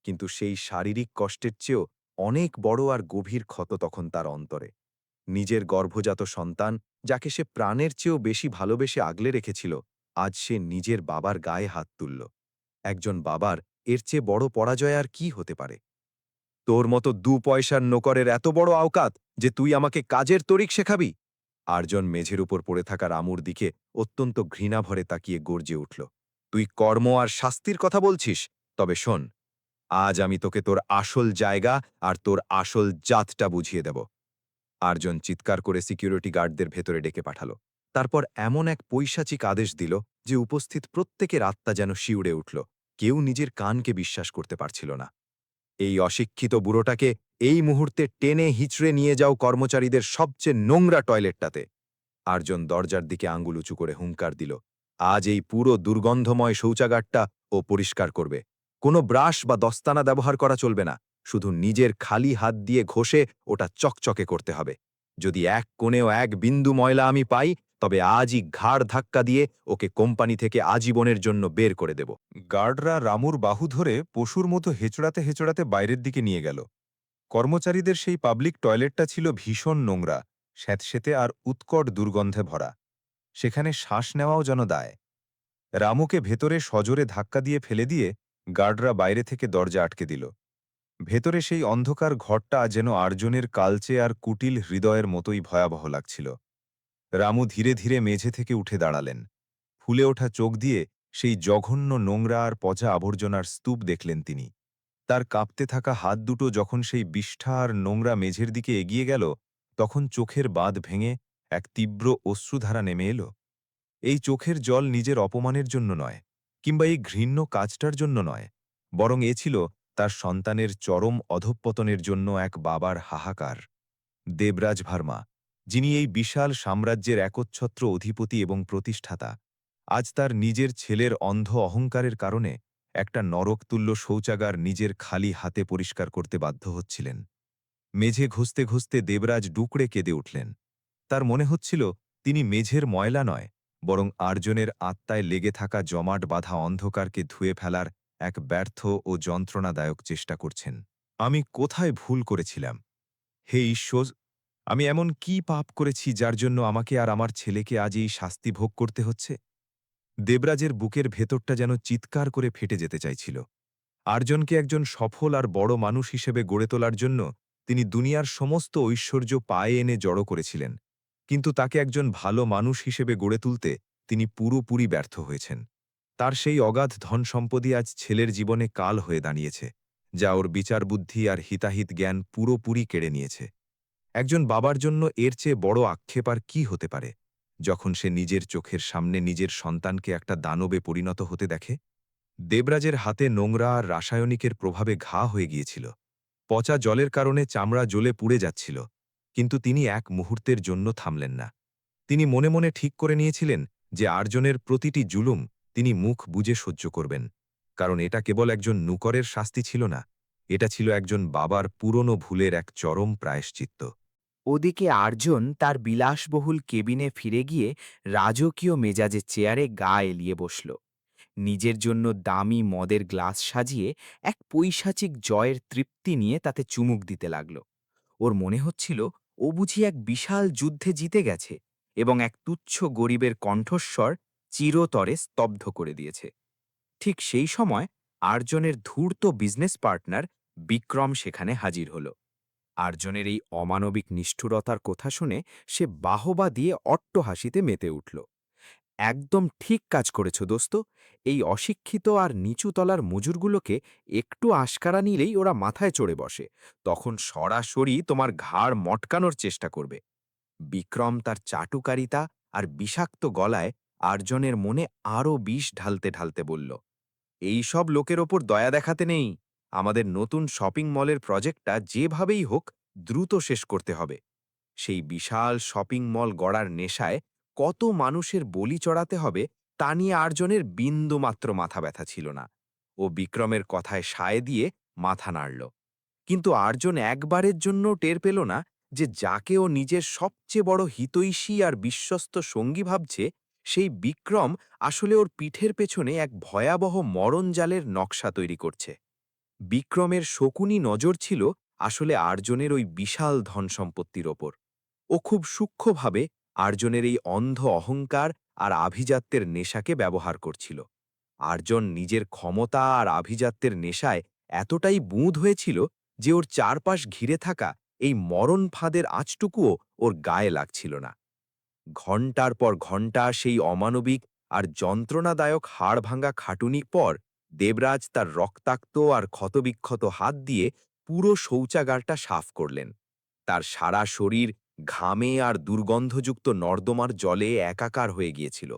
E: কিন্তু সেই শারীরিক কষ্টের চেয়েও অনেক বড় আর গভীর ক্ষত তখন তার অন্তরে। নিজের গর্ভজাত সন্তান, যাকে সে প্রাণের চেয়েও বেশি ভালোবেসে আগলে রেখেছিল, আজ সে নিজের বাবার গায়ে হাত তুলল। একজন বাবার এর চেয়ে বড় পরাজয় আর কি হতে পারে? তোর মতো ২ পয়সার নোকরের এত বড় আওকাত যে তুই আমাকে কাজের তরিক শেখাবি? আর্জন মেঝের উপর পড়ে থাকা রামুর দিকে অত্যন্ত ঘৃণাভরে তাকিয়ে গর্জে উঠল। তুই কর্ম আর শাস্তির কথা বলছিস? তবে শোন, আজ আমি তোকে তোর আসল জায়গা আর তোর আসল জাতটা বুঝিয়ে দেব। আর্জন চিৎকার করে সিকিউরিটি গার্ডদের ভেতরে ডেকে পাঠাল। তারপর এমন এক পৈশাচিক আদেশ দিল যে উপস্থিত প্রত্যেকের আত্মা যেন শিউড়ে উঠল। কেউ নিজের কানকে বিশ্বাস করতে পারছিল না। এই অশিক্ষিত বুড়োটাকে এই মুহূর্তে টেনে হিচড়ে নিয়ে যাও কর্মচারীদের সবচেয়ে নোংরা টয়লেটটাতে। আর্জন দরজার দিকে আঙ্গুল উঁচু করে হুঙ্কার দিল। আজ এই পুরো দুর্গন্ধময় শৌচাগারটা ও পরিষ্কার করবে। কোনো ব্রাশ বা দস্তানা ব্যবহার করা চলবে না। শুধু নিজের খালি হাত দিয়ে ঘষে ওটা চকচকে করতে হবে। যদি এক কোণেও এক বিন্দু ময়লা আমি পাই, তবে আজই ঘাড় ধাক্কা দিয়ে ওকে কোম্পানি থেকে আজীবনের জন্য বের করে দেব।
A: গার্ডরা রামুর বাহু ধরে পশুর মতো হেঁচড়াতে হেঁচড়াতে বাইরের দিকে নিয়ে গেল। কর্মচারীদের সেই পাবলিক টয়লেটটা ছিল ভীষণ নোংরা, স্যাঁতসেঁতে আর উৎকট দুর্গন্ধে ভরা। সেখানে শ্বাস নেওয়াও যেন দায়। রামুকে ভেতরে সজোরে ধাক্কা দিয়ে ফেলে দিয়ে গার্ডরা বাইরে থেকে দরজা আটকে দিল। ভেতরে সেই অন্ধকার ঘরটা যেন আর্জনের কালচে আর কুটিল হৃদয়ের মতোই ভয়াবহ লাগছিল। রামু ধীরে ধীরে মেঝে থেকে উঠে দাঁড়ালেন। ফুলে ওঠা চোখ দিয়ে সেই জঘন্য নোংরা আর পচা আবর্জনার স্তূপ দেখলেন তিনি। তার কাঁপতে থাকা হাত দুটো যখন সেই বিষ্ঠা আর নোংরা মেঝের দিকে এগিয়ে গেল, তখন চোখের বাঁধ ভেঙে এক তীব্র অশ্রুধারা নেমে এলো। এই চোখের জল নিজের অপমানের জন্য নয়, কিংবা এই ঘৃণ্য কাজটার জন্য নয়, বরং এ ছিল তার সন্তানের চরম অধঃপতনের জন্য এক বাবার হাহাকার। দেবরাজ ভার্মা, যিনি এই বিশাল সাম্রাজ্যের একচ্ছত্র অধিপতি এবং প্রতিষ্ঠাতা, আজ তার নিজের ছেলের অন্ধ অহংকারের কারণে একটা নরকতুল্য শৌচাগার নিজের খালি হাতে পরিষ্কার করতে বাধ্য হচ্ছিলেন। মেঝে ঘষতে ঘষতে দেবরাজ ডুকরে কেঁদে উঠলেন। তার মনে হচ্ছিল তিনি মেঝের ময়লা নয়, বরং আর্জনের আত্মায় লেগে থাকা জমাট বাঁধা অন্ধকারকে ধুয়ে ফেলার এক ব্যর্থ ও যন্ত্রণাদায়ক চেষ্টা করছেন। আমি কোথায় ভুল করেছিলাম? হে ঈশ্বর, আমি এমন কি পাপ করেছি যার জন্য আমাকে আর আমার ছেলেকে আজ এই শাস্তি ভোগ করতে হচ্ছে? দেবরাজের বুকের ভেতরটা যেন চিৎকার করে ফেটে যেতে চাইছিল। আর্জনকে একজন সফল আর বড় মানুষ হিসেবে গড়ে তোলার জন্য তিনি দুনিয়ার সমস্ত ঐশ্বর্য পায়ে এনে জড়ো করেছিলেন, কিন্তু তাকে একজন ভালো মানুষ হিসেবে গড়ে তুলতে তিনি পুরোপুরি ব্যর্থ হয়েছেন। তার সেই অগাধ ধনসম্পদই আজ ছেলের জীবনে কাল হয়ে দাঁড়িয়েছে, যা ওর বিচারবুদ্ধি আর হিতাহিত জ্ঞান পুরোপুরি কেড়ে নিয়েছে। একজন বাবার জন্য এর চেয়ে বড় আক্ষেপ আর কি হতে পারে, যখন সে নিজের চোখের সামনে নিজের সন্তানকে একটা দানবে পরিণত হতে দেখে? দেবরাজের হাতে নোংরা আর রাসায়নিকের প্রভাবে ঘা হয়ে গিয়েছিল। পচা জলের কারণে চামড়া জ্বলে পুড়ে যাচ্ছিল, কিন্তু তিনি এক মুহূর্তের জন্য থামলেন না। তিনি মনে মনে ঠিক করে নিয়েছিলেন যে আর্জনের প্রতিটি জুলুম তিনি মুখ বুজে সহ্য করবেন, কারণ এটা কেবল একজন নূকরের শাস্তি ছিল না, এটা ছিল একজন বাবার পুরনো ভুলের এক চরম প্রায়শ্চিত্ত।
F: ওদিকে আর্জুন তার বিলাসবহুল কেবিনে ফিরে গিয়ে রাজকীয় মেজাজে চেয়ারে গা এলিয়ে বসল। নিজের জন্য দামি মদের গ্লাস সাজিয়ে এক পৈশাচিক জয়ের তৃপ্তি নিয়ে তাতে চুমুক দিতে লাগল। ওর মনে হচ্ছিল ও বুঝি এক বিশাল যুদ্ধে জিতে গেছে এবং এক তুচ্ছ গরিবের কণ্ঠস্বর চিরতরে স্তব্ধ করে দিয়েছে। ঠিক সেই সময় আর্জনের ধূর্ত বিজনেস পার্টনার বিক্রম সেখানে হাজির হল। আর্জনের এই অমানবিক নিষ্ঠুরতার কথা শুনে সে বাহবা দিয়ে অট্টহাসিতে মেতে উঠল। একদম ঠিক কাজ করেছ দোস্ত। এই অশিক্ষিত আর নিচুতলার মজুরগুলোকে একটু আশকারা নিলেই ওরা মাথায় চড়ে বসে, তখন সরাসরি তোমার ঘাড় মটকানোর চেষ্টা করবে। বিক্রম তার চাটুকারিতা আর বিষাক্ত গলায় আর্জনের মনে আরও বিষ ঢালতে ঢালতে বলল, এই সব লোকের ওপর দয়া দেখাতে নেই। আমাদের নতুন শপিং মলের প্রজেক্টটা যেভাবেই হোক দ্রুত শেষ করতে হবে। সেই বিশাল শপিং মল গড়ার নেশায় কত মানুষের বলি চড়াতে হবে তা নিয়ে আর্জনের বিন্দুমাত্র মাথা ব্যথা ছিল না। ও বিক্রমের কথায় সায় দিয়ে মাথা নাড়ল, কিন্তু আর্জুন একবারের জন্য টের পেল না যে যাকে ও নিজের সবচেয়ে বড় হিতৈষী আর বিশ্বস্ত সঙ্গী ভাবছে, সেই বিক্রম আসলে ওর পিঠের পেছনে এক ভয়াবহ মরণজালের নকশা তৈরি করছে। বিক্রমের শকুনি নজর ছিল আসলে আর্জনের ওই বিশাল ধনসম্পত্তির ওপর। ও খুব সূক্ষ্মভাবে আর্জনের এই অন্ধ অহংকার আর আভিজাত্যের নেশাকে ব্যবহার করছিল। আর্জুন নিজের ক্ষমতা আর আভিজাত্যের নেশায় এতটাই বুঁদ হয়েছিল যে ওর চারপাশ ঘিরে থাকা এই মরণ ফাঁদের আঁচটুকুও ওর গায়ে লাগছিল না। ঘণ্টার পর ঘণ্টা সেই অমানবিক আর যন্ত্রণাদায়ক হাড়ভাঙা খাটুনির পর দেবরাজ তার রক্তাক্ত আর ক্ষতবিক্ষত হাত দিয়ে পুরো শৌচাগারটা সাফ করলেন। তার সারা শরীর ঘামে আর দুর্গন্ধযুক্ত নর্দমার জলে একাকার হয়ে গিয়েছিল।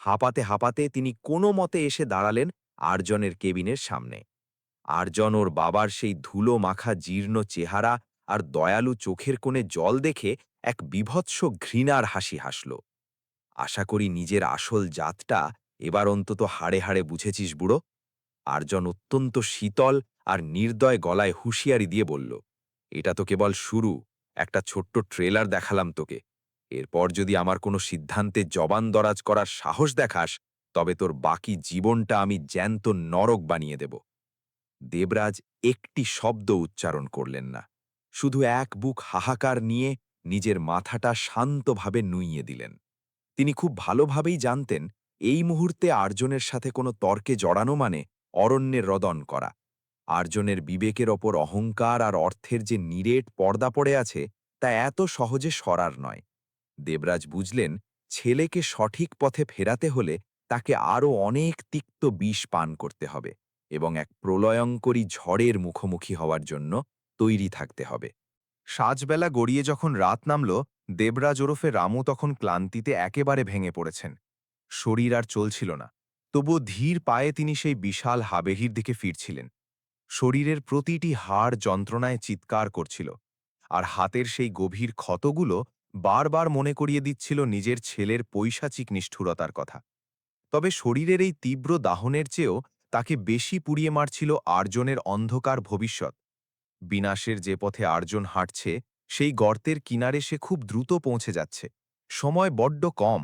F: হাঁপাতে হাঁপাতে তিনি কোনো মতে এসে দাঁড়ালেন আর্জনের কেবিনের সামনে। আর্জন ওর বাবার সেই ধুলো মাখা জীর্ণ চেহারা আর দয়ালু চোখের কোণে জল দেখে এক বীভৎস ঘৃণার হাসি হাসল। আশা করি নিজের আসল জাতটা এবার অন্তত হাড়ে হাড়ে বুঝেছিস বুড়ো। আর্জন অত্যন্ত শীতল আর নির্দয় গলায় হুঁশিয়ারি দিয়ে বলল, এটা তো কেবল শুরু, একটা ছোট্ট ট্রেলার দেখালাম তোকে। এরপর যদি আমার কোনো সিদ্ধান্তে জবানদরাজ করার সাহস দেখাস, তবে তোর বাকি জীবনটা আমি জ্যান্ত নরক বানিয়ে দেব। দেবরাজ একটি শব্দ উচ্চারণ করলেন না, শুধু এক বুক হাহাকার নিয়ে নিজের মাথাটা শান্তভাবে নুইয়ে দিলেন। তিনি খুব ভালোভাবেই জানতেন এই মুহূর্তে আর্জনের সাথে কোনো তর্কে জড়ানো মানে অরণ্যের রদন করা। আর্জনের বিবেকের ওপর অহংকার আর অর্থের যে নিরেট পর্দা পড়ে আছে তা এত সহজে সরার নয়। দেবরাজ বুঝলেন ছেলেকে সঠিক পথে ফেরাতে হলে তাকে আরও অনেক তিক্ত বিষ পান করতে হবে এবং এক প্রলয়ঙ্করী ঝড়ের মুখোমুখি হওয়ার জন্য তৈরি থাকতে হবে।
E: সাজবেলা গড়িয়ে যখন রাত নামল, দেবরাজ ওরফে রামু তখন ক্লান্তিতে একেবারে ভেঙে পড়েছেন। শরীর আর চলছিল না, তবুও ধীর পায়ে তিনি সেই বিশাল হাবেহির দিকে ফিরছিলেন। শরীরের প্রতিটি হাড় যন্ত্রণায় চিৎকার করছিল, আর হাতের সেই গভীর ক্ষতগুলো বারবার মনে করিয়ে দিচ্ছিল নিজের ছেলের পৈশাচিক নিষ্ঠুরতার কথা। তবে শরীরের এই তীব্র দাহনের চেয়েও তাকে বেশি পুড়িয়ে মারছিল আর্জনের অন্ধকার ভবিষ্যৎ। বিনাশের যে পথে আর্জুন হাঁটছে সেই গর্তের কিনারে সে খুব দ্রুত পৌঁছে যাচ্ছে। সময় বড্ড কম।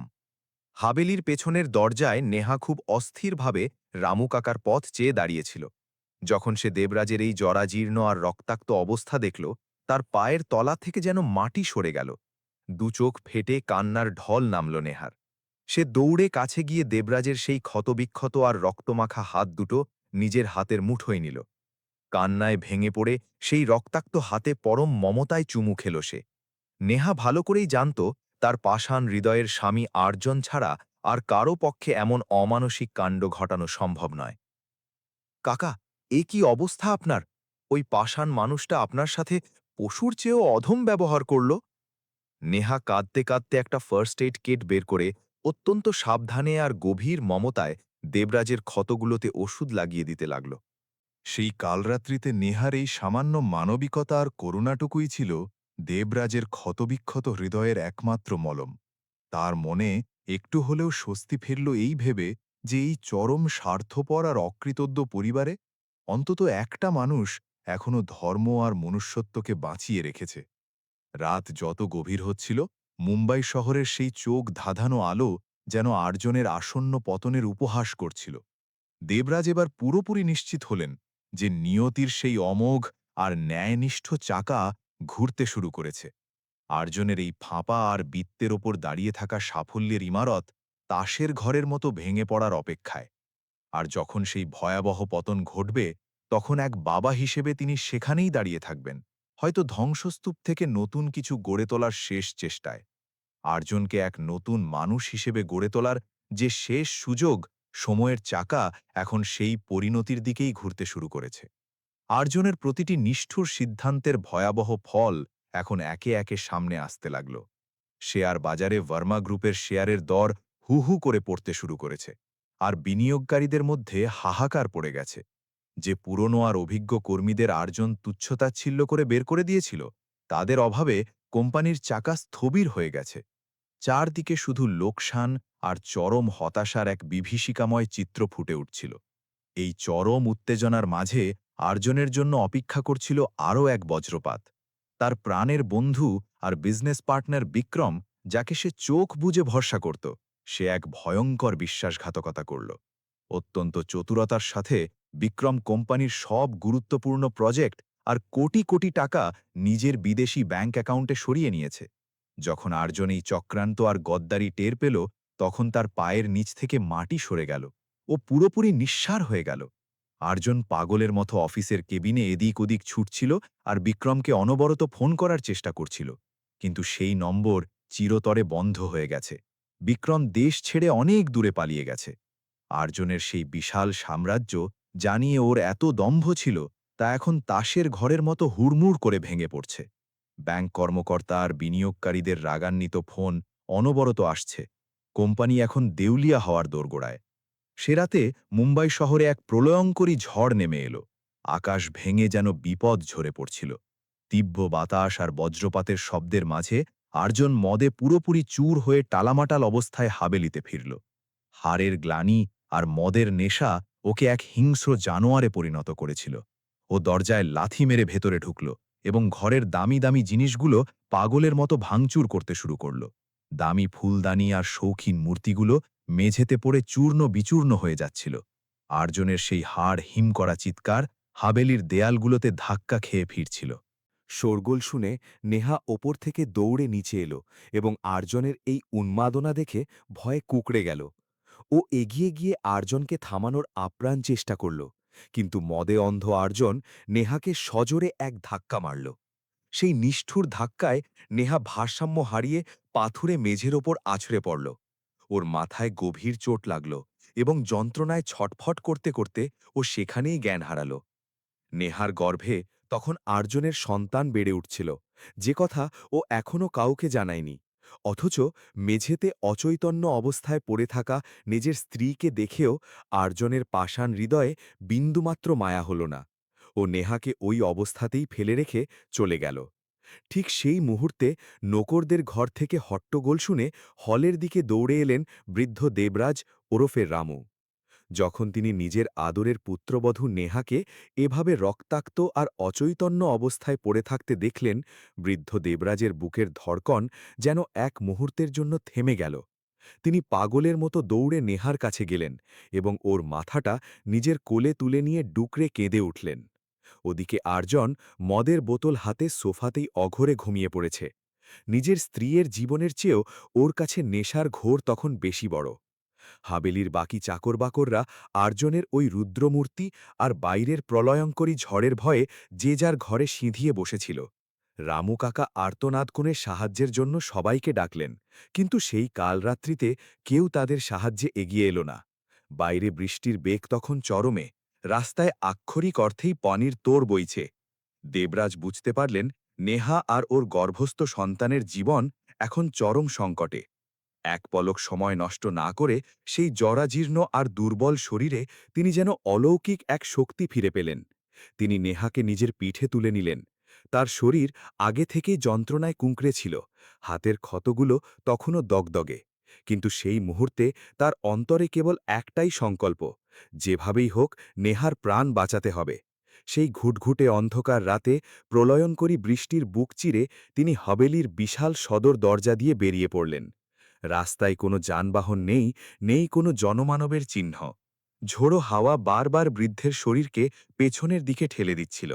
E: হাবেলির পেছনের দরজায় নেহা খুব অস্থিরভাবে রামু কাকার পথ চেয়ে দাঁড়িয়েছিল। যখন সে দেবরাজের এই জরাজীর্ণ আর রক্তাক্ত অবস্থা দেখল, তার পায়ের তলা থেকে যেন মাটি সরে গেল। দুচোখ ফেটে কান্নার ঢল নামল নেহার। সে দৌড়ে কাছে গিয়ে দেবরাজের সেই ক্ষতবিক্ষত আর রক্তমাখা হাত দুটো নিজের হাতের মুঠোয় নিল।
C: কান্নায় ভেঙে পড়ে সেই রক্তাক্ত হাতে পরম মমতায় চুমু খেল সে। নেহা ভালো করেই জানত তার পাষাণ হৃদয়ের স্বামী আর্জন ছাড়া আর কারও পক্ষে এমন অমানসিক কাণ্ড ঘটানো সম্ভব নয়। কাকা, এ কি অবস্থা আপনার? ওই পাষাণ মানুষটা আপনার সাথে পশুর চেয়েও অধম ব্যবহার করল। নেহা কাঁদতে কাঁদতে একটা ফার্স্ট এইড কিট বের করে অত্যন্ত সাবধানে আর গভীর মমতায় দেবরাজের ক্ষতগুলোতে ওষুধ লাগিয়ে দিতে লাগল।
B: সেই কালরাত্রিতে নেহার এই সামান্য মানবিকতা আর করুণাটুকুই ছিল দেবরাজের ক্ষতবিক্ষত হৃদয়ের একমাত্র মলম। তার মনে একটু হলেও স্বস্তি ফিরল এই ভেবে যে এই চরম স্বার্থপর আর অকৃতজ্ঞ পরিবারে অন্তত একটা মানুষ এখনো ধর্ম আর মনুষ্যত্বকে বাঁচিয়ে রেখেছে। রাত যত গভীর হচ্ছিল, মুম্বাই শহরের সেই চোখ ধাঁধানো আলো যেন আর্জনের আসন্ন পতনের উপহাস করছিল। দেবরাজ এবার পুরোপুরি নিশ্চিত হলেন যে নিয়তির সেই অমোঘ আর ন্যায়নিষ্ঠ চাকা ঘুরতে শুরু করেছে। আর্জনের এই ফাঁপা আর বৃত্তের ওপর দাঁড়িয়ে থাকা সাফল্যের ইমারত তাসের ঘরের মতো ভেঙে পড়ার অপেক্ষায়। আর যখন সেই ভয়াবহ পতন ঘটবে, তখন এক বাবা হিসেবে তিনি সেখানেই দাঁড়িয়ে থাকবেন, হয়তো ধ্বংসস্তূপ থেকে নতুন কিছু গড়ে তোলার শেষ চেষ্টায়। আর্জনকে এক নতুন মানুষ হিসেবে গড়ে তোলার যে শেষ সুযোগ, সময়ের চাকা এখন সেই পরিণতির দিকেই ঘুরতে শুরু করেছে। আর্জনের প্রতিটি নিষ্ঠুর সিদ্ধান্তের ভয়াবহ ফল এখন একে একে সামনে আসতে লাগল। শেয়ার বাজারে ভার্মা গ্রুপের শেয়ারের দর হু হু করে পড়তে শুরু করেছে, আর বিনিয়োগকারীদের মধ্যে হাহাকার পড়ে গেছে। যে পুরনো আর অভিজ্ঞ কর্মীদের আর্জন তুচ্ছতাচ্ছিল্য করে বের করে দিয়েছিল, তাদের অভাবে কোম্পানির চাকা স্থবির হয়ে গেছে। চারদিকে শুধু লোকসান আর চরম হতাশার এক বিভীষিকাময় চিত্র ফুটে উঠছিল। এই চরম উত্তেজনার মাঝে আর্জনের জন্য অপেক্ষা করছিল আরও এক বজ্রপাত। তার প্রাণের বন্ধু আর বিজনেস পার্টনার বিক্রম, যাকে সে চোখ বুজে ভরসা করত, সে এক ভয়ঙ্কর বিশ্বাসঘাতকতা করল। অত্যন্ত চতুরতার সাথে বিক্রম কোম্পানির সব গুরুত্বপূর্ণ প্রজেক্ট আর কোটি কোটি টাকা নিজের বিদেশি ব্যাংক অ্যাকাউন্টে সরিয়ে নিয়েছে। যখন আর্জন এই চক্রান্ত আর গদ্দারি টের পেল, তখন তার পায়ের নিচ থেকে মাটি সরে গেল। ও পুরোপুরি নিঃসার হয়ে গেল। আর্জন পাগলের মতো অফিসের কেবিনে এদিক ওদিক ছুটছিল আর বিক্রমকে অনবরত ফোন করার চেষ্টা করছিল, কিন্তু সেই নম্বর চিরতরে বন্ধ হয়ে গেছে। বিক্রম দেশ ছেড়ে অনেক দূরে পালিয়ে গেছে। আর্জনের সেই বিশাল সাম্রাজ্য, জানিয়ে ওর এত দম্ভ ছিল, তা এখন তাসের ঘরের মতো হুড়মুড় করে ভেঙে পড়ছে। ব্যাংক কর্মকর্তা আর বিনিয়োগকারীদের রাগান্বিত ফোন অনবরত আসছে। কোম্পানি এখন দেউলিয়া হওয়ার দোরগোড়ায়। সে রাতে মুম্বাই শহরে এক প্রলয়ঙ্করী ঝড় নেমে এলো। আকাশ ভেঙে যেন বিপদ ঝরে পড়ছিল। তীব্র বাতাস আর বজ্রপাতের শব্দের মাঝে আর্জন মদে পুরোপুরি চূর হয়ে টালামাটাল অবস্থায় হাবেলিতে ফিরল। হাড়ের গ্লানি আর মদের নেশা ওকে এক হিংস্র জানোয়ারে পরিণত করেছিল। ও দরজায় লাথি মেরে ভেতরে ঢুকল এবং ঘরের দামি দামি জিনিসগুলো পাগলের মতো ভাঙচুর করতে শুরু করল। দামি ফুলদানি আর শৌখিন মূর্তিগুলো মেঝেতে পড়ে চূর্ণ বিচূর্ণ হয়ে যাচ্ছিল। আর্জনের সেই হাড় হিম করা চিৎকার হাবেলির দেয়ালগুলোতে ধাক্কা খেয়ে ফিরছিল।
D: শোরগোল শুনে নেহা ওপর থেকে দৌড়ে নিচে এলো এবং আর্জনের এই উন্মাদনা দেখে ভয়ে কুঁকড়ে গেল। ও এগিয়ে গিয়ে আর্জনকে থামানোর আপ্রাণ চেষ্টা করল, কিন্তু মদে অন্ধ আর্জন নেহাকে সজোরে এক ধাক্কা মারল। সেই নিষ্ঠুর ধাক্কায় নেহা ভারসাম্য হারিয়ে পাথুরে মেঝের ওপর আছড়ে পড়ল। ওর মাথায় গভীর চোট লাগল এবং যন্ত্রণায় ছটফট করতে করতে ও সেখানেই জ্ঞান হারাল। নেহার গর্ভে তখন আর্জনের সন্তান বেড়ে উঠছিল, যে কথা ও এখনও কাউকে জানায়নি। অথচ মেঝেতে অচৈতন্য অবস্থায় পড়ে থাকা নিজের স্ত্রীকে দেখেও আর্জনের পাষাণ হৃদয়ে বিন্দুমাত্র মায়া হল না। ও নেহাকে ওই অবস্থাতেই ফেলে রেখে চলে গেল। ঠিক সেই মুহূর্তে নোকরদের ঘর থেকে হট্টগোল শুনে হলের দিকে দৌড়ে এলেন বৃদ্ধ দেবরাজ ওরফে রামু। যখন তিনি নিজের আদরের পুত্রবধূ নেহাকে এভাবে রক্তাক্ত আর অচৈতন্য অবস্থায় পড়ে থাকতে দেখলেন, বৃদ্ধ দেবরাজের বুকের ধড়কন যেন এক মুহূর্তের জন্য থেমে গেল। তিনি পাগলের মতো দৌড়ে নেহার কাছে গেলেন এবং ওর মাথাটা নিজের কোলে তুলে নিয়ে ডুকরে কেঁদে উঠলেন। ওদিকে আর্জন মদের বোতল হাতে সোফাতেই অঘরে ঘুমিয়ে পড়েছে। নিজের স্ত্রীর জীবনের চেয়েও ওর কাছে নেশার ঘোর তখন বেশি বড়। হাবেলির বাকি চাকরবাকররা আর্জনের ওই রুদ্রমূর্তি আর বাইরের প্রলয়ঙ্করী ঝড়ের ভয়ে যে যার ঘরে সিঁধিয়ে বসেছিল। রামু কাকা আর্তনাদ করে সাহায্যের জন্য সবাইকে ডাকলেন, কিন্তু সেই কালরাত্রিতে কেউ তাদের সাহায্যে এগিয়ে এলো না। বাইরে বৃষ্টির বেগ তখন চরমে, রাস্তায় আক্ষরিক অর্থেই পানির তোড় বইছে। দেবরাজ বুঝতে পারলেন নেহা আর ওর গর্ভস্থ সন্তানের জীবন এখন চরম সংকটে। এক পলক সময় নষ্ট না করে সেই জরাজীর্ণ আর দুর্বল শরীরে তিনি যেন অলৌকিক এক শক্তি ফিরে পেলেন। তিনি নেহাকে নিজের পিঠে তুলে নিলেন। তার শরীর আগে থেকেই যন্ত্রণায় কুঁকড়ে ছিল, হাতের ক্ষতগুলো তখনও দগদগে। কিন্তু সেই মুহূর্তে তার অন্তরে কেবল একটাই সংকল্প, যেভাবেই হোক নেহার প্রাণ বাঁচাতে হবে। সেই ঘুটঘুটে অন্ধকার রাতে প্রলয়ঙ্করী বৃষ্টির বুক চিরে তিনি হাবেলির বিশাল সদর দরজা দিয়ে বেরিয়ে পড়লেন। রাস্তায় কোনো যানবাহন নেই, নেই কোনো জনমানবের চিহ্ন। ঝোড়ো হাওয়া বারবার বৃদ্ধের শরীরকে পেছনের দিকে ঠেলে দিচ্ছিল।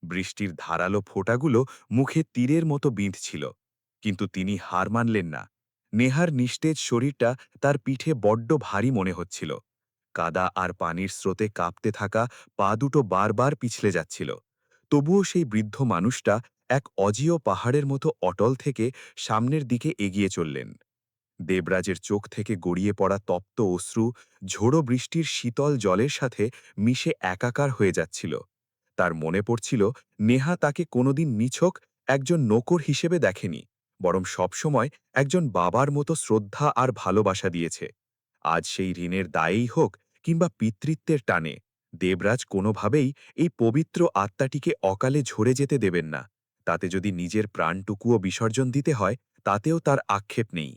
D: বৃষ্টির ধারালো ফোঁটাগুলো মুখে তীরের মতো বিঁধছিল। কিন্তু তিনি হার মানলেন না। নেহার নিস্তেজ শরীরটা তার পিঠে বড্ড ভারী মনে হচ্ছিল। কাদা আর পানির স্রোতে কাঁপতে থাকা পা দুটো বারবার পিছলে যাচ্ছিল। তবুও সেই বৃদ্ধ মানুষটা এক অজিয় পাহাড়ের মতো অটল থেকে সামনের দিকে এগিয়ে চললেন। দেবরাজের চোখ থেকে গড়িয়ে পড়া তপ্ত অশ্রু ঝোড়ো বৃষ্টির শীতল জলের সাথে মিশে একাকার হয়ে যাচ্ছিল। তার মনে পড়ছিল নেহা তাকে কোনোদিন নিছক একজন নকর হিসেবে দেখেনি, বরং সবসময় একজন বাবার মতো শ্রদ্ধা আর ভালোবাসা দিয়েছে। আজ সেই ঋণের দায়েই হোক কিংবা পিতৃত্বের টানে, দেবরাজ কোনোভাবেই এই পবিত্র আত্মাটিকে অকালে ঝরে যেতে দেবেন না। তাতে যদি নিজের প্রাণটুকুও বিসর্জন দিতে হয়, তাতেও তার আক্ষেপ নেই।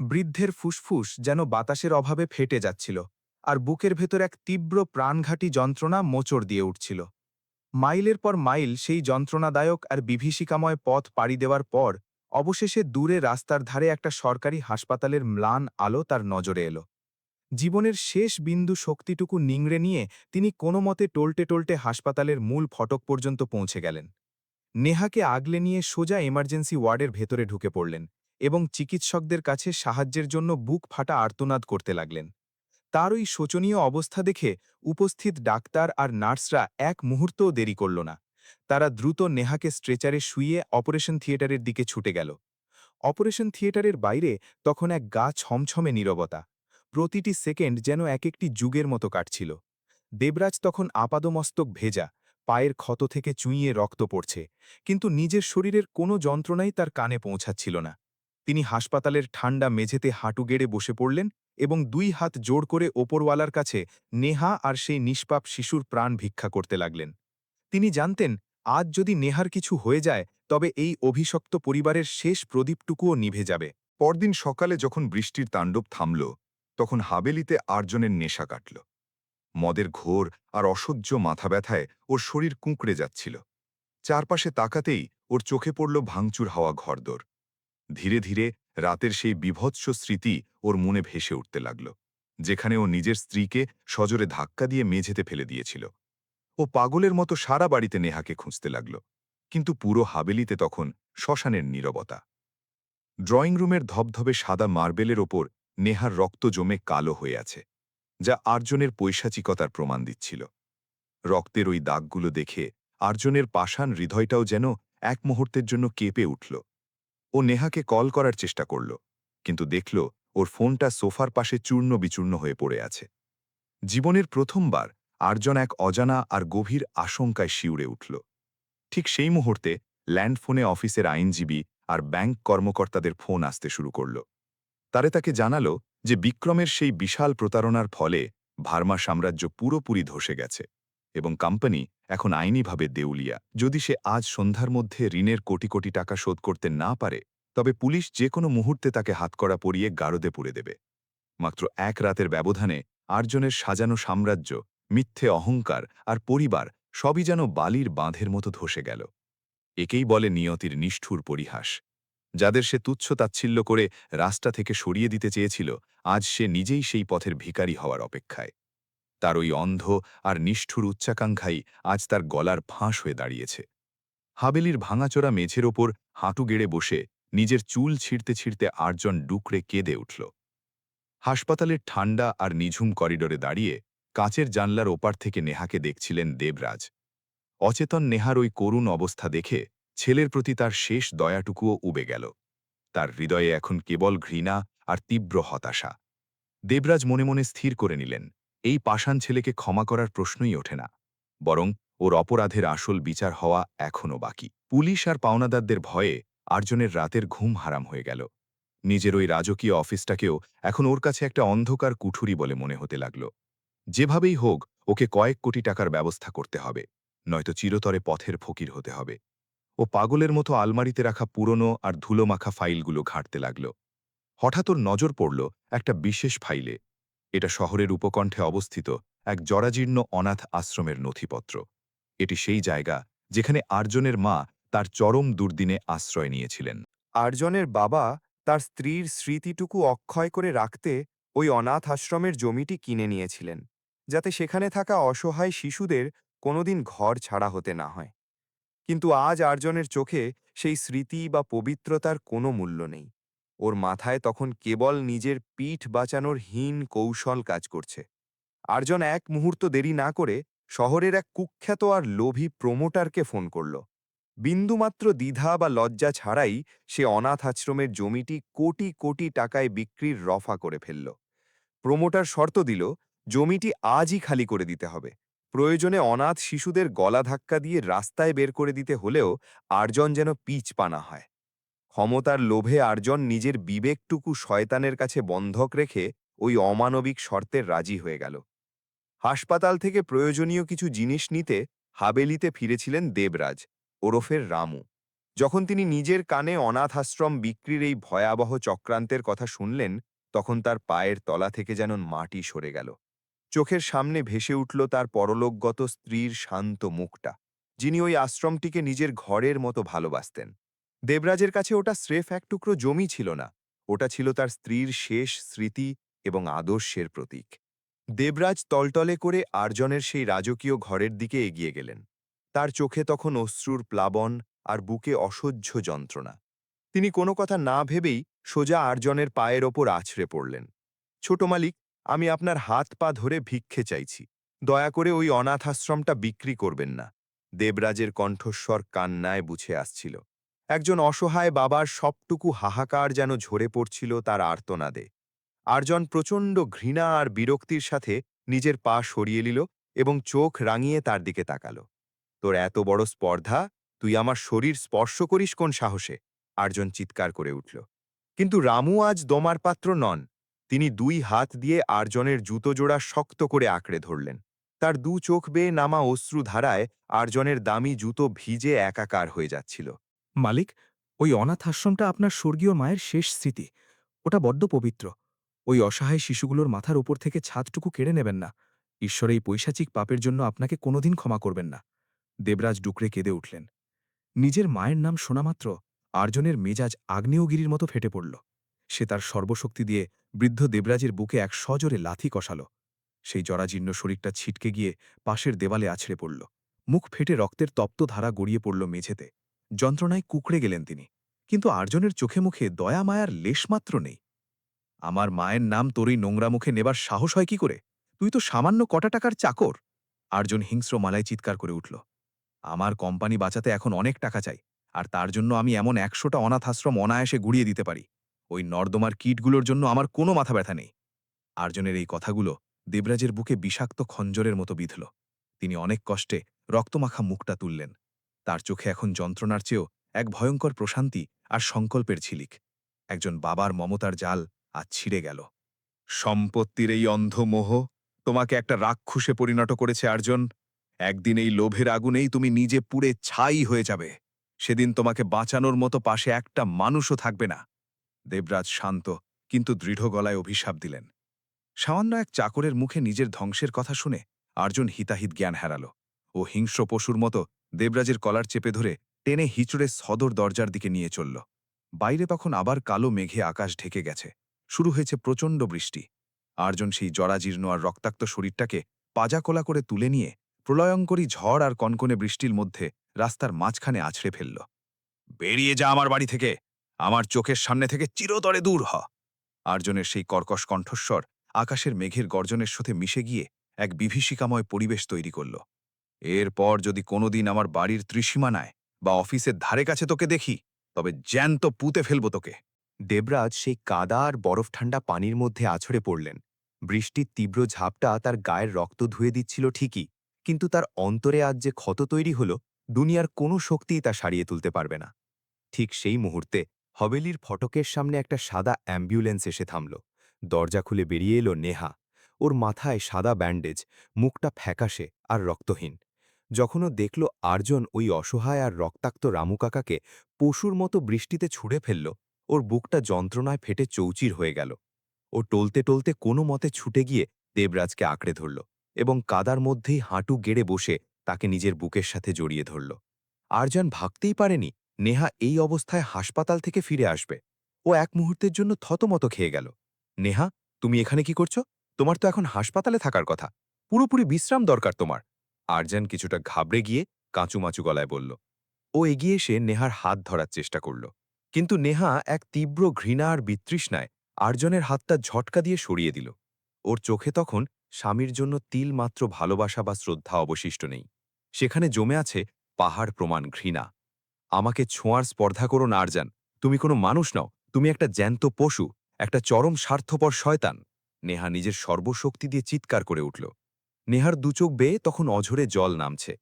A: বৃদ্ধের ফুসফুস যেন বাতাসের অভাবে ফেটে যাচ্ছিল, আর বুকের ভেতর এক তীব্র প্রাণঘাতী যন্ত্রণা মোচড় দিয়ে উঠছিল। মাইলের পর মাইল সেই যন্ত্রণাদায়ক আর বিভীষিকাময় পথ পাড়ি দেওয়ার পর অবশেষে দূরে রাস্তার ধারে একটা সরকারি হাসপাতালের ম্লান আলো তার নজরে এলো। জীবনের শেষ বিন্দু শক্তিটুকু নিংড়ে নিয়ে তিনি কোনো মতে টলটে টলটে হাসপাতালের মূল ফটক পর্যন্ত পৌঁছে গেলেন। নেহাকে আগলে নিয়ে সোজা এমার্জেন্সি ওয়ার্ডের ভেতরে ঢুকে পড়লেন এবং চিকিৎসকদের কাছে সাহায্যের জন্য বুক ফাটা আর্তনাদ করতে লাগলেন। তার ওই শোচনীয় অবস্থা দেখে উপস্থিত ডাক্তার আর নার্সরা এক মুহূর্তও দেরি করল না। তারা দ্রুত নেহাকে স্ট্রেচারে শুইয়ে অপারেশন থিয়েটারের দিকে ছুটে গেল। অপারেশন থিয়েটারের বাইরে তখন এক গা ছমছমে নীরবতা। প্রতিটি সেকেন্ড যেন এক একটি যুগের মতো কাটছিল। দেবরাজ তখন আপাদমস্তক ভেজা, পায়ের ক্ষত থেকে চুইয়ে রক্ত পড়ছে, কিন্তু নিজের শরীরের কোনো যন্ত্রণাই তার কানে পৌঁছাচ্ছিল না। তিনি হাসপাতালের ঠান্ডা মেঝেতে হাঁটু গেড়ে বসে পড়লেন এবং 2 হাত জোড় করে ওপরওয়ালার কাছে নেহা আর সেই নিষ্পাপ শিশুর প্রাণ ভিক্ষা করতে লাগলেন। তিনি জানতেন, আজ যদি নেহার কিছু হয়ে যায় তবে এই অভিশপ্ত পরিবারের শেষ প্রদীপটুকুও নিভে যাবে।
B: পরদিন সকালে যখন বৃষ্টির তাণ্ডব থামল, তখন হাবেলিতে আর্জনের নেশা কাটল। মদের ঘোর আর অসহ্য মাথা ব্যথায় ওর শরীর কুঁকড়ে যাচ্ছিল। চারপাশে তাকাতেই ওর চোখে পড়ল ভাঙচুর হওয়া ঘরদোর। ধীরে ধীরে রাতের সেই বীভৎস স্মৃতি ওর মনে ভেসে উঠতে লাগল, যেখানে ও নিজের স্ত্রীকে সজোরে ধাক্কা দিয়ে মেঝেতে ফেলে দিয়েছিল। ও পাগলের মতো সারা বাড়িতে নেহাকে খুঁজতে লাগল, কিন্তু পুরো হাবেলিতে তখন শ্মশানের নীরবতা। ড্রয়িং রুমের ধবধবে সাদা মার্বেলের ওপর নেহার রক্ত জমে কালো হয়ে আছে, যা আর্জনের পৈশাচিকতার প্রমাণ দিচ্ছিল। রক্তের ওই দাগগুলো দেখে আর্জনের পাষাণ হৃদয়টাও যেন এক মুহূর্তের জন্য কেঁপে উঠল। ও নেহাকে কল করার চেষ্টা করল, কিন্তু দেখল ওর ফোনটা সোফার পাশে চূর্ণ বিচূর্ণ হয়ে পড়ে আছে। জীবনের প্রথমবার আর্জন এক অজানা আর গভীর আশঙ্কায় শিউরে উঠল। ঠিক সেই মুহূর্তে ল্যান্ডফোনে অফিসের আইনজীবী আর ব্যাংক কর্মকর্তাদের ফোন আসতে শুরু করল। তাকে জানালো যে বিক্রমের সেই বিশাল প্রতারণার ফলে ভার্মা সাম্রাজ্য পুরোপুরি ধসে গেছে এবং কোম্পানি এখন আইনিভাবে দেউলিয়া। যদি সে আজ সন্ধ্যার মধ্যে ঋণের কোটি কোটি টাকা শোধ করতে না পারে, তবে পুলিশ যে কোনো মুহূর্তে তাকে হাতকড়া পরিয়ে গারদে পুরে দেবে। মাত্র এক রাতের ব্যবধানে আর্জনের সাজানো সাম্রাজ্য, মিথ্যে অহংকার আর পরিবার সবই যেন বালির বাঁধের মতো ধসে গেল। একেই বলে নিয়তির নিষ্ঠুর পরিহাস। যাদের সে তুচ্ছ তাচ্ছিল্য করে রাস্তা থেকে সরিয়ে দিতে চেয়েছিল, আজ সে নিজেই সেই পথের ভিখারি হওয়ার অপেক্ষায়। তার ওই অন্ধ আর নিষ্ঠুর উচ্চাকাঙ্ক্ষাই আজ তার গলার ফাঁস হয়ে দাঁড়িয়েছে। হাবেলির ভাঙাচোরা মেঝের ওপর হাঁটু গেড়ে বসে নিজের চুল ছিঁড়তে ছিঁড়তে আর্জন ডুকরে কেঁদে উঠল।
A: হাসপাতালের ঠান্ডা আর নিঝুম করিডোরে দাঁড়িয়ে কাঁচের জানলার ওপার থেকে নেহাকে দেখছিলেন দেবরাজ। অচেতন নেহার ওই করুণ অবস্থা দেখে ছেলের প্রতি তার শেষ দয়াটুকুও উবে গেল। তার হৃদয়ে এখন কেবল ঘৃণা আর তীব্র হতাশা। দেবরাজ মনে মনে স্থির করে নিলেন, এই পাষাণ ছেলেকে ক্ষমা করার প্রশ্নই ওঠে না, বরং ওর অপরাধের আসল বিচার হওয়া এখনও বাকি। পুলিশ আর পাওনাদারদের ভয়ে আর্জনের রাতের ঘুম হারাম হয়ে গেল। নিজের ওই রাজকীয় অফিসটাকেও এখন ওর কাছে একটা অন্ধকার কুঠুরি বলে মনে হতে লাগল। যেভাবেই হোক ওকে কয়েক কোটি টাকার ব্যবস্থা করতে হবে, নয়তো চিরতরে পথের ফকির হতে হবে। ও পাগলের মতো আলমারিতে রাখা পুরনো আর ধুলোমাখা ফাইলগুলো ঘাঁটতে লাগল। হঠাৎ ওর নজর পড়ল একটা বিশেষ ফাইলে। এটা শহরের উপকণ্ঠে অবস্থিত এক জরাজীর্ণ অনাথ আশ্রমের নথিপত্র। এটি সেই জায়গা যেখানে আর্জনের মা তার চরম দুর্দিনে আশ্রয় নিয়েছিলেন।
E: আর্জনের বাবা তার স্ত্রীর স্মৃতিটুকু অক্ষয় করে রাখতে ওই অনাথ আশ্রমের জমিটি কিনে নিয়েছিলেন, যাতে সেখানে থাকা অসহায় শিশুদের কোনোদিন ঘর ছাড়া হতে না হয়। কিন্তু আজ আর্জনের চোখে সেই স্মৃতি বা পবিত্রতার কোনো মূল্য নেই। ওর মাথায় তখন কেবল নিজের পিঠ বাঁচানোর হীন কৌশল কাজ করছে। আর্জন এক মুহূর্ত দেরি না করে শহরের এক কুখ্যাত আর লোভী প্রমোটারকে ফোন করল। বিন্দুমাত্র দ্বিধা বা লজ্জা ছাড়াই সে অনাথ আশ্রমের জমিটি কোটি কোটি টাকায় বিক্রির রফা করে ফেলল। প্রমোটার শর্ত দিল, জমিটি আজই খালি করে দিতে হবে। প্রয়োজনে অনাথ শিশুদের গলা ধাক্কা দিয়ে রাস্তায় বের করে দিতে হলেও আর্জন যেন পিছ পা না হয়। ক্ষমতার লোভে আর্জন নিজের বিবেকটুকু শয়তানের কাছে বন্ধক রেখে ওই অমানবিক শর্তে রাজি হয়ে গেল। হাসপাতাল থেকে প্রয়োজনীয় কিছু জিনিস নিতে হাবেলিতে ফিরেছিলেন দেবরাজ, ওরফের রামু। যখন তিনি নিজের কানে অনাথ আশ্রম বিক্রির এই ভয়াবহ চক্রান্তের কথা শুনলেন, তখন তার পায়ের তলা থেকে যেন মাটি সরে গেল। চোখের সামনে ভেসে উঠল তার পরলোকগত স্ত্রীর শান্ত মুখটা, যিনি ওই আশ্রমটিকে নিজের ঘরের মতো ভালোবাসতেন। দেবরাজের কাছে ওটা স্রেফ এক টুকরো জমি ছিল না, ওটা ছিল তার স্ত্রীর শেষ স্মৃতি এবং আদর্শের প্রতীক। দেবরাজ তলতলে করে আর্জনের সেই রাজকীয় ঘরের দিকে এগিয়ে গেলেন। তার চোখে তখন অশ্রুর প্লাবন আর বুকে অসহ্য যন্ত্রণা। তিনি কোনো কথা না ভেবেই সোজা আর্জনের পায়ের ওপর আছড়ে পড়লেন। ছোট মালিক, আমি আপনার হাত পা ধরে ভিক্ষে চাইছি, দয়া করে ওই অনাথ আশ্রমটা বিক্রি করবেন না। দেবরাজের কণ্ঠস্বর কান্নায় বুঝে আসছিল। একজন অসহায় বাবার সবটুকু হাহাকার যেন ঝরে পড়ছিল তার আর্তনাদে। আর্জন প্রচণ্ড ঘৃণা আর বিরক্তির সাথে নিজের পা সরিয়ে নিল এবং চোখ রাঙিয়ে তার দিকে তাকাল। তোর এত বড় স্পর্ধা, তুই আমার শরীর স্পর্শ করিস কোন সাহসে? আর্জন চিৎকার করে উঠল। কিন্তু রামু আজ দমার পাত্র নন। তিনি দুই হাত দিয়ে আর্জনের জুতো জোড়া শক্ত করে আঁকড়ে ধরলেন। তার দু চোখ বেয়ে নামা অশ্রুধারায় আর্জনের দামি জুতো ভিজে একাকার হয়ে যাচ্ছিল।
D: মালিক, ওই অনাথ আশ্রমটা আপনার স্বর্গীয় মায়ের শেষ স্মৃতি। ওটা বড্ড পবিত্র। ওই অসহায় শিশুগুলোর মাথার উপর থেকে ছাদটুকু কেড়ে নেবেন না। ঈশ্বর এই পৈশাচিক পাপের জন্য আপনাকে কোনোদিন ক্ষমা করবেন না। দেবরাজ ডুকরে কেঁদে উঠলেন। নিজের মায়ের নাম শোনামাত্র আর্জনের মেজাজ আগ্নেয়গিরির মতো ফেটে পড়ল। সে তার সর্বশক্তি দিয়ে বৃদ্ধ দেবরাজের বুকে এক সজোরে লাথি কষাল। সেই জরাজীর্ণ শরীরটা ছিটকে গিয়ে পাশের দেওয়ালে আছড়ে পড়ল। মুখ ফেটে রক্তের তপ্ত ধারা গড়িয়ে পড়ল মেঝেতে। যন্ত্রণায় কুঁকড়ে গেলেন তিনি। কিন্তু আর্জনের চোখে মুখে দয়া মায়ার লেশমাত্র নেই। আমার মায়ের নাম তোর এই নোংরা মুখে নেবার সাহস হয় কি করে? তুই তো সামান্য কটা টাকার চাকর। আর্জন হিংস্র মালায় চিৎকার করে উঠল। আমার কোম্পানি বাঁচাতে এখন অনেক টাকা চাই, আর তার জন্য আমি এমন ১০০টা অনাথ আশ্রম অনায়াসে গুড়িয়ে দিতে পারি। ওই নর্দমার কীটগুলোর জন্য আমার কোনো মাথা ব্যথা নেই। আর্জনের এই কথাগুলো দেবরাজের বুকে বিষাক্ত খঞ্জরের মতো বিঁধল। তিনি অনেক কষ্টে রক্তমাখা মুখটা তুললেন। তার চোখে এখন যন্ত্রণার চেয়েও এক ভয়ঙ্কর প্রশান্তি আর সংকল্পের ঝিলিক। একজন বাবার মমতার জাল আজ ছিঁড়ে গেল। সম্পত্তির এই অন্ধ মোহ তোমাকে একটা রাক্ষসে পরিণত করেছে আর্জন। একদিন এই লোভের আগুনেই তুমি নিজে পুড়ে ছাই হয়ে যাবে। সেদিন তোমাকে বাঁচানোর মতো পাশে একটা মানুষও থাকবে না। দেবরাজ শান্ত কিন্তু দৃঢ় গলায় অভিশাপ দিলেন। সামান্য এক চাকরের মুখে নিজের ধ্বংসের কথা শুনে আর্জন হিতাহিত জ্ঞান হারাল। ও হিংস্র পশুর মতো দেবরাজের কলার চেপে ধরে টেনে হিচড়ে সদর দরজার দিকে নিয়ে চলল। বাইরে তখন আবার কালো মেঘে আকাশ ঢেকে গেছে। শুরু হয়েছে প্রচণ্ড বৃষ্টি। আর্জন সেই জরাজীর্ণ আর রক্তাক্ত শরীরটাকে পাজাকোলা করে তুলে নিয়ে প্রলয়ঙ্করী ঝড় আর কনকনে বৃষ্টির মধ্যে রাস্তার মাঝখানে আছড়ে ফেলল। বেরিয়ে যা আমার বাড়ি থেকে! আমার চোখের সামনে থেকে চিরতরে দূর হ!
C: আর্জনের সেই কর্কশ কণ্ঠস্বর আকাশের মেঘের গর্জনের সাথে মিশে গিয়ে এক বিভীষিকাময় পরিবেশ তৈরি করল। এরপর যদি কোনোদিন আমার বাড়ির ত্রিসীমানায় বা অফিসের ধারে কাছে তোকে দেখি, তবে জ্যান্ত পুঁতে ফেলব তোকে।
A: দেবরাজ সেই কাদা আর বরফ ঠান্ডা পানির মধ্যে আছড়ে পড়লেন। বৃষ্টির তীব্র ঝাপটা তার গায়ের রক্ত ধুয়ে দিচ্ছিল ঠিকই, কিন্তু তার অন্তরে আজ যে ক্ষত তৈরি হল, দুনিয়ার কোনো শক্তিই তা সারিয়ে তুলতে পারবে না। ঠিক সেই মুহূর্তে হবেলির ফটকের সামনে একটা সাদা অ্যাম্বুলেন্স এসে থামল। দরজা খুলে বেরিয়ে এলো নেহা। ওর মাথায় সাদা ব্যান্ডেজ, মুখটা ফ্যাকাশে আর রক্তহীন। যখন ও দেখল আর্জন ওই অসহায় আর রক্তাক্ত রামু কাকাকে পশুর মতো বৃষ্টিতে ছুঁড়ে ফেলল, ওর বুকটা যন্ত্রণায় ফেটে চৌচির হয়ে গেল। ও টলতে টলতে কোনো মতে ছুটে গিয়ে দেবরাজকে আঁকড়ে ধরল এবং কাদার মধ্যেই হাঁটু গেড়ে বসে তাকে নিজের বুকের সাথে জড়িয়ে ধরল। আরজান ভাবতেই পারেনি নেহা এই অবস্থায় হাসপাতাল থেকে ফিরে আসবে। ও এক মুহূর্তের জন্য থতমত খেয়ে গেল। নেহা, তুমি এখানে কি করছো? তোমার তো এখন হাসপাতালে থাকার কথা। পুরোপুরি বিশ্রাম দরকার তোমার। আরজান কিছুটা ঘাবড়ে গিয়ে কাঁচুমাচু গলায় বলল। ও এগিয়ে এসে নেহার হাত ধরার চেষ্টা করল, কিন্তু নেহা এক তীব্র ঘৃণা আর বিতৃষ্ণায় আর্জনের হাতটা ঝটকা দিয়ে সরিয়ে দিল। ওর চোখে তখন স্বামীর জন্য তিলমাত্র ভালোবাসা বা শ্রদ্ধা অবশিষ্ট নেই। সেখানে জমে আছে পাহাড় প্রমাণ ঘৃণা। আমাকে ছোঁয়ার স্পর্ধা করো না আরজান। তুমি কোনো মানুষ নও, তুমি একটা জ্যান্ত পশু, একটা চরম স্বার্থপর শয়তান। নেহা নিজের সর্বশক্তি দিয়ে চিৎকার করে উঠল। নেহার দুচোখ বেয়ে তখন অঝরে জল নামছে।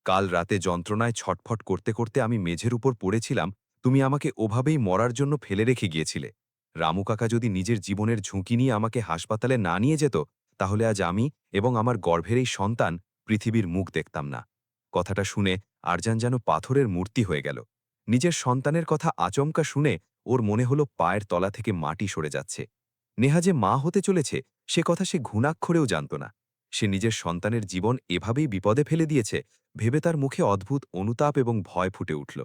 A: কাল রাতে যন্ত্রণায় ছটফট করতে করতে আমি মেঝের উপর পড়েছিলাম, তুমি আমাকে ওভাবেই মরার জন্য ফেলে রেখে গিয়েছিলে। রামু কাকা যদি নিজের জীবনের ঝুঁকি নিয়ে আমাকে হাসপাতালে না নিয়ে যেত, তাহলে আজ আমি এবং আমার গর্ভের এই সন্তান পৃথিবীর মুখ দেখতাম না। কথাটা শুনে আরজান যেন পাথরের মূর্তি হয়ে গেল। নিজের সন্তানের কথা আচমকা শুনে ওর মনে হলো পায়ের তলা থেকে মাটি সরে যাচ্ছে। নেহা যে মা হতে চলেছে সে কথা সে ঘুণাক্ষরেও জানত না। সে নিজের সন্তানের জীবন এভাবেই বিপদে ফেলে দিয়েছে ভেবে তার মুখে অদ্ভুত অনুতাপ এবং ভয় ফুটে উঠল।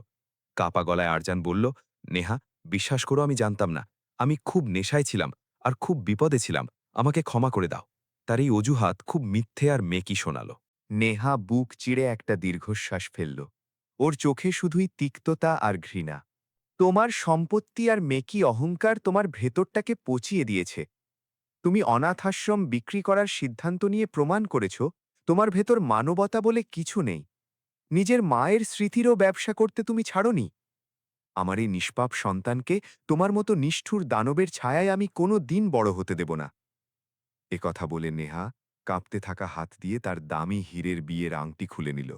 A: কাপা গলায় আরজান বলল, নেহা, বিশ্বাস করো আমি জানতাম না। আমি খুব নেশায় ছিলাম আর খুব বিপদে ছিলাম। আমাকে ক্ষমা করে দাও। তার এই অজুহাত খুব মিথ্যে আর মেকি শোনাল।
E: নেহা বুক চিড়ে একটা দীর্ঘশ্বাস ফেলল। ওর চোখে শুধুই তিক্ততা আর ঘৃণা। তোমার সম্পত্তি আর মেকি অহংকার তোমার ভেতরটাকে পচিয়ে দিয়েছে। তুমি অনাথাশ্রম বিক্রি করার সিদ্ধান্ত নিয়ে প্রমাণ করেছ তোমার ভেতর মানবতা বলে কিছু নেই। নিজের মায়ের স্মৃতিরও ব্যবসা করতে তুমি ছাড়োনি। আমার এই নিষ্পাপ সন্তানকে তোমার মতো নিষ্ঠুর দানবের ছায়ায় আমি কোনো দিন বড় হতে দেব না। কথা বলে নেহা কাঁপতে থাকা হাত দিয়ে তার দামি হীরের বিয়ের আংটি খুলে নিল।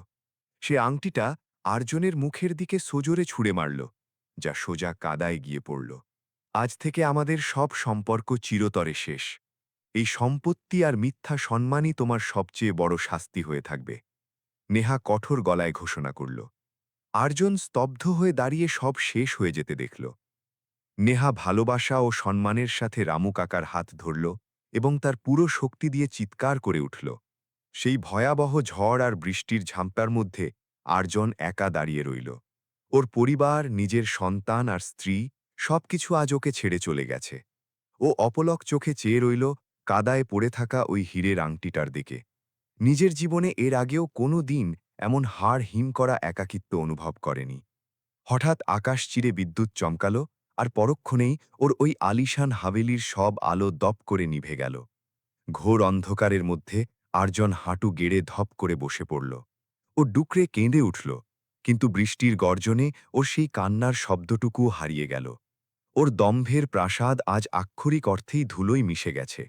E: সে আংটিটা আর্জনের মুখের দিকে সজোরে ছুঁড়ে মারল, যা সোজা কাদায় গিয়ে পড়ল। আজ থেকে আমাদের সব সম্পর্ক চিরতরে শেষ। এই সম্পত্তি আর মিথ্যা সম্মানই তোমার সবচেয়ে বড় শাস্তি হয়ে থাকবে। নেহা কঠোর গলায় ঘোষণা করল। আর্জন স্তব্ধ হয়ে দাঁড়িয়ে সব শেষ হয়ে যেতে দেখল। নেহা ভালোবাসা ও সম্মানের সাথে রামু কাকার হাত ধরল এবং তার পুরো শক্তি দিয়ে চিৎকার করে উঠল। সেই ভয়াবহ ঝড় আর বৃষ্টির ঝাম্পার মধ্যে আর্জন একা দাঁড়িয়ে রইল। ওর পরিবার, নিজের সন্তান আর স্ত্রী সবকিছু আজ ওকে ছেড়ে চলে গেছে। ও অপলক চোখে চেয়ে রইল কাদায় পড়ে থাকা ওই হীরের আংটিটার দিকে। নিজের জীবনে এর আগেও কোনো দিন এমন হাড় হিম করা একাকিত্ব অনুভব করেনি। হঠাৎ আকাশ চিরে বিদ্যুৎ চমকাল, আর পরক্ষণেই ওর ওই আলিশান হাভেলির সব আলো দপ করে নিভে গেল। ঘোর অন্ধকারের মধ্যে আর্জন হাঁটু গেড়ে ধপ করে বসে পড়ল। ও ডুকরে কেঁদে উঠল, কিন্তু বৃষ্টির গর্জনে ওর সেই কান্নার শব্দটুকুও হারিয়ে গেল। ওর দম্ভের প্রাসাদ আজ আক্ষরিক অর্থেই ধুলোয় মিশে গেছে।